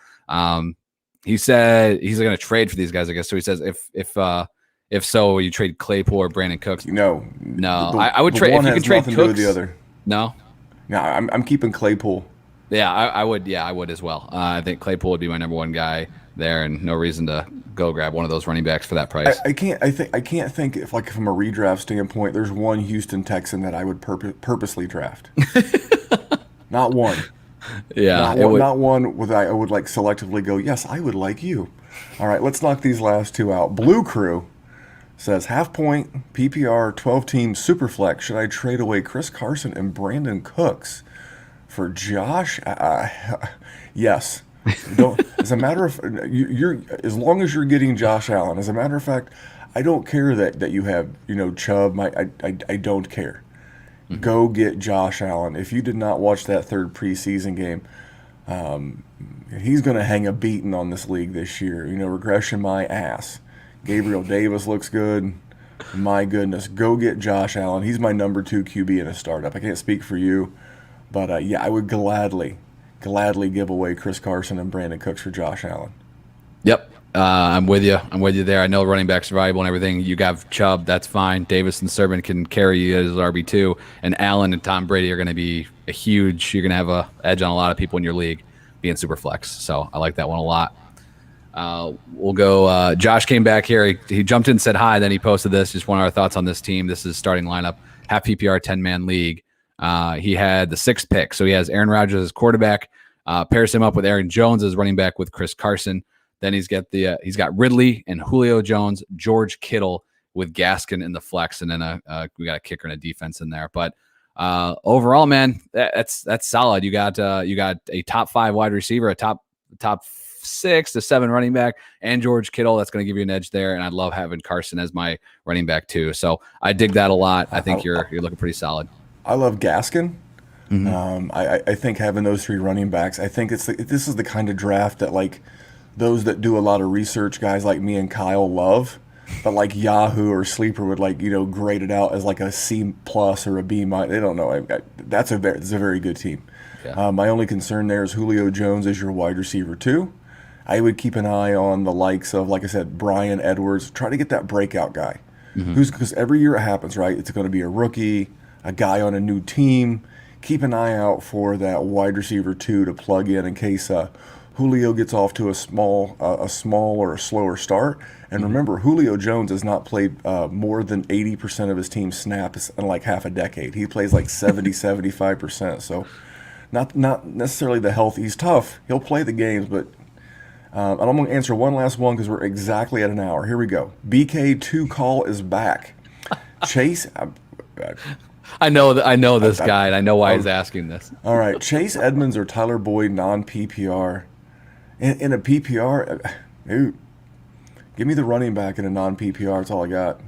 He said he's going to trade for these guys, I guess. So he says if so, you trade Claypool or Brandon Cooks. No. I would trade if you can trade Cooks. To do with the other. No. I'm keeping Claypool. Yeah, I would. Yeah, I would as well. I think Claypool would be my number one guy there, and no reason to go grab one of those running backs for that price. I can't think if, like, from a redraft standpoint, there's one Houston Texan that I would purposely draft. Not one. Yeah, not one with I would like selectively go, yes, I would like you. All right, let's knock these last two out. Blue Crew says, half point, PPR, 12-team Superflex. Should I trade away Chris Carson and Brandon Cooks for Josh? Yes. Don't. As a matter of, you're as long as you're getting Josh Allen. As a matter of fact, I don't care that you have Chubb. I don't care. Mm-hmm. Go get Josh Allen. If you did not watch that third preseason game, he's going to hang a beating on this league this year. Regression my ass. Gabriel Davis looks good. My goodness, go get Josh Allen. He's my number 2 QB in a startup. I can't speak for you, but I would gladly give away Chris Carson and Brandon Cooks for Josh Allen. Yep. I'm with you there. I know running backs are valuable and everything. You got Chubb, that's fine. Davis and Serban can carry you as RB2, and Allen and Tom Brady are going to be you're going to have a edge on a lot of people in your league being super flex. So I like that one a lot. We'll go. Josh came back here. He jumped in and said hi. Then he posted this. Just one of our thoughts on this team. This is starting lineup, half PPR, 10-man league. He had the 6th pick. So he has Aaron Rodgers as quarterback, pairs him up with Aaron Jones as running back with Chris Carson. Then he's got Ridley and Julio Jones, George Kittle with Gaskin in the flex. And then we got a kicker and a defense in there. But overall, man, that's solid. You got a top 5 wide receiver, a top 6 to 7 running back, and George Kittle. That's going to give you an edge there. And I love having Carson as my running back too. So I dig that a lot. I think you're looking pretty solid. I love Gaskin. Mm-hmm. I think having those 3 running backs, I think this is the kind of draft that, like, those that do a lot of research, guys like me and Kyle, love. But like Yahoo or Sleeper would grade it out as like a C+ or a B-. They don't know. It's a very good team. Yeah. My only concern there is Julio Jones is your wide receiver 2. I would keep an eye on the likes of, like I said, Brian Edwards. Try to get that breakout guy. Because every year it happens, right? It's going to be a rookie, a guy on a new team. Keep an eye out for that wide receiver 2 to plug in case Julio gets off to a small or a slower start. And remember, Julio Jones has not played more than 80% of his team snaps in like half a decade. He plays like 75%. So not necessarily the health. He's tough. He'll play the games, but and I'm going to answer one last one because we're exactly at an hour. Here we go. BK2 call is back. Chase. I know this guy, and I know why he's asking this. All right. Chase Edmonds or Tyler Boyd non-PPR. In a PPR, give me the running back in a non-PPR. That's all I got.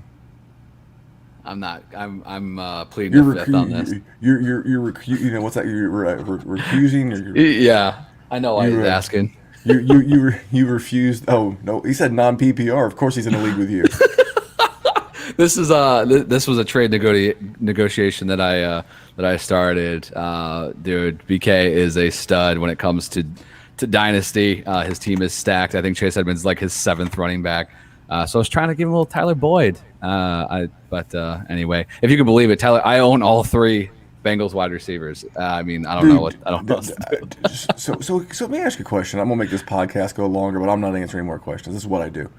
I'm pleading the fifth on this. You know what's that? You're recusing. Yeah, I know why he's asking. You refused. Oh no, he said non-PPR. Of course, he's in a league with you. This was a trade negotiation that I started. Dude, BK is a stud when it comes to dynasty. His team is stacked. I think Chase Edmonds is like his 7th running back. So I was trying to give him a little Tyler Boyd. But anyway, if you can believe it, Tyler, I own all 3 Bengals wide receivers. I mean, I don't know what else to do. So let me ask you a question. I'm gonna make this podcast go longer, but I'm not answering more questions. This is what I do.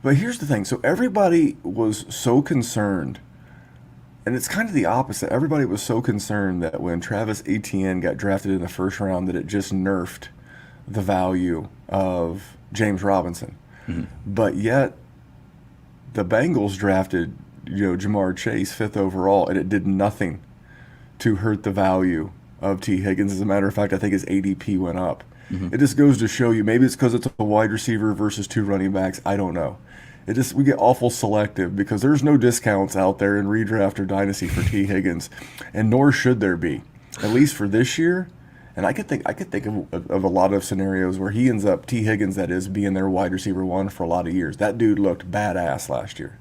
But here's the thing. So everybody was so concerned, and it's kind of the opposite. Everybody was so concerned that when Travis Etienne got drafted in the first round, that it just nerfed the value of James Robinson. But yet, the Bengals drafted, Jamar Chase 5th overall, and it did nothing to hurt the value of T. Higgins. As a matter of fact, I think his ADP went up. It just goes to show you, maybe it's because it's a wide receiver versus 2 running backs. I don't know. We get awful selective because there's no discounts out there in redraft or dynasty for T. Higgins, and nor should there be, at least for this year. And I could think of a lot of scenarios where he ends up, T. Higgins, that is, being their wide receiver 1 for a lot of years. That dude looked badass last year.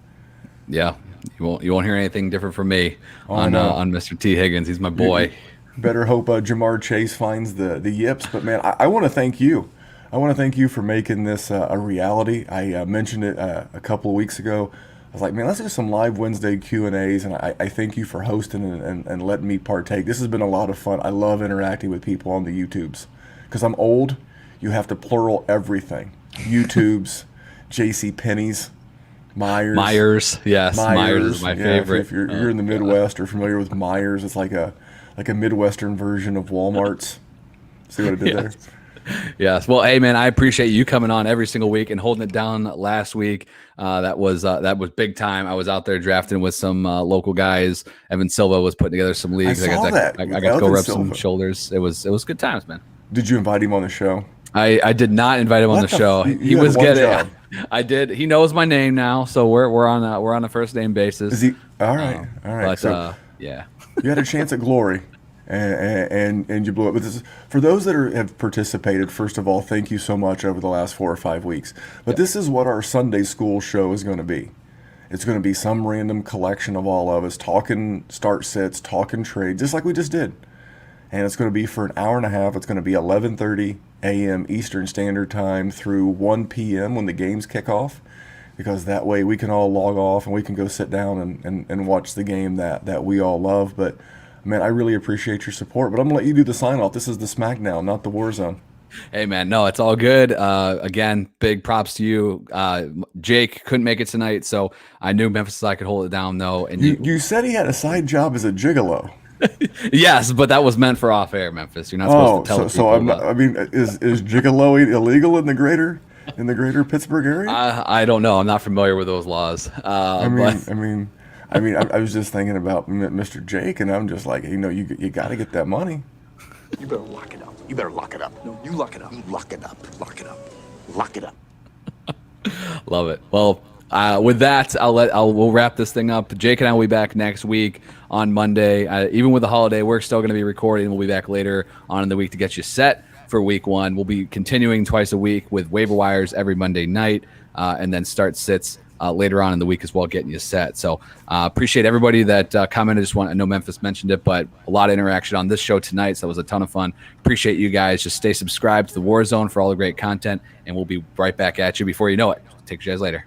Yeah, you won't hear anything different from me on Mr. T. Higgins. He's my boy. Better hope Jamar Chase finds the yips. But man, I want to thank you. I want to thank you for making this a reality. I mentioned it a couple of weeks ago. I was like, man, let's do some live Wednesday Q&As, and I thank you for hosting and letting me partake. This has been a lot of fun. I love interacting with people on the YouTubes. Because I'm old, you have to plural everything. YouTubes, J.C. Penney's, Myers. Yes, Myers is my favorite. If you're in the Midwest or familiar with Myers, it's like a Midwestern version of Walmart's. See what I did there? Yes. Well, hey man, I appreciate you coming on every single week and holding it down last week. That was big time. I was out there drafting with some local guys. Evan Silva was putting together some leagues. I got to go rub some shoulders. It was good times, man. Did you invite him on the show? I did not invite him on the show. He was getting. I did. He knows my name now, so we're on a first name basis. Is he all right? All right. But, so yeah, you had a chance at glory. And you blew it. But for those that have participated, first of all, thank you so much over the last 4 or 5 weeks. But this is what our Sunday school show is going to be. It's going to be some random collection of all of us talking start sits, talking trades, just like we just did. And it's going to be for an hour and a half. It's going to be 11:30 a.m. Eastern Standard Time through 1 p.m. when the games kick off. Because that way we can all log off and we can go sit down and watch the game that we all love. But man, I really appreciate your support, but I'm going to let you do the sign-off. This is the Smackdown, not the War Zone. Hey, man, no, it's all good. Again, big props to you. Jake couldn't make it tonight, so I knew Memphis I could hold it down, though. And you said he had a side job as a gigolo. Yes, but that was meant for off-air, Memphis. You're not supposed to tell people. So I mean, is gigolo illegal in the greater Pittsburgh area? I don't know. I'm not familiar with those laws. I was just thinking about Mr. Jake, and I'm just like, you got to get that money. You better lock it up. You better lock it up. No, you lock it up. You lock it up. Lock it up. Lock it up. Love it. Well, with that, we'll wrap this thing up. Jake and I will be back next week on Monday. Even with the holiday, we're still going to be recording. We'll be back later on in the week to get you set for week 1. We'll be continuing twice a week with waiver wires every Monday night, and then start sits later on in the week as well, getting you set. So appreciate everybody that commented. I know Memphis mentioned it, but a lot of interaction on this show tonight. So it was a ton of fun. Appreciate you guys. Just stay subscribed to the War Zone for all the great content, and we'll be right back at you before you know it. Take you guys later.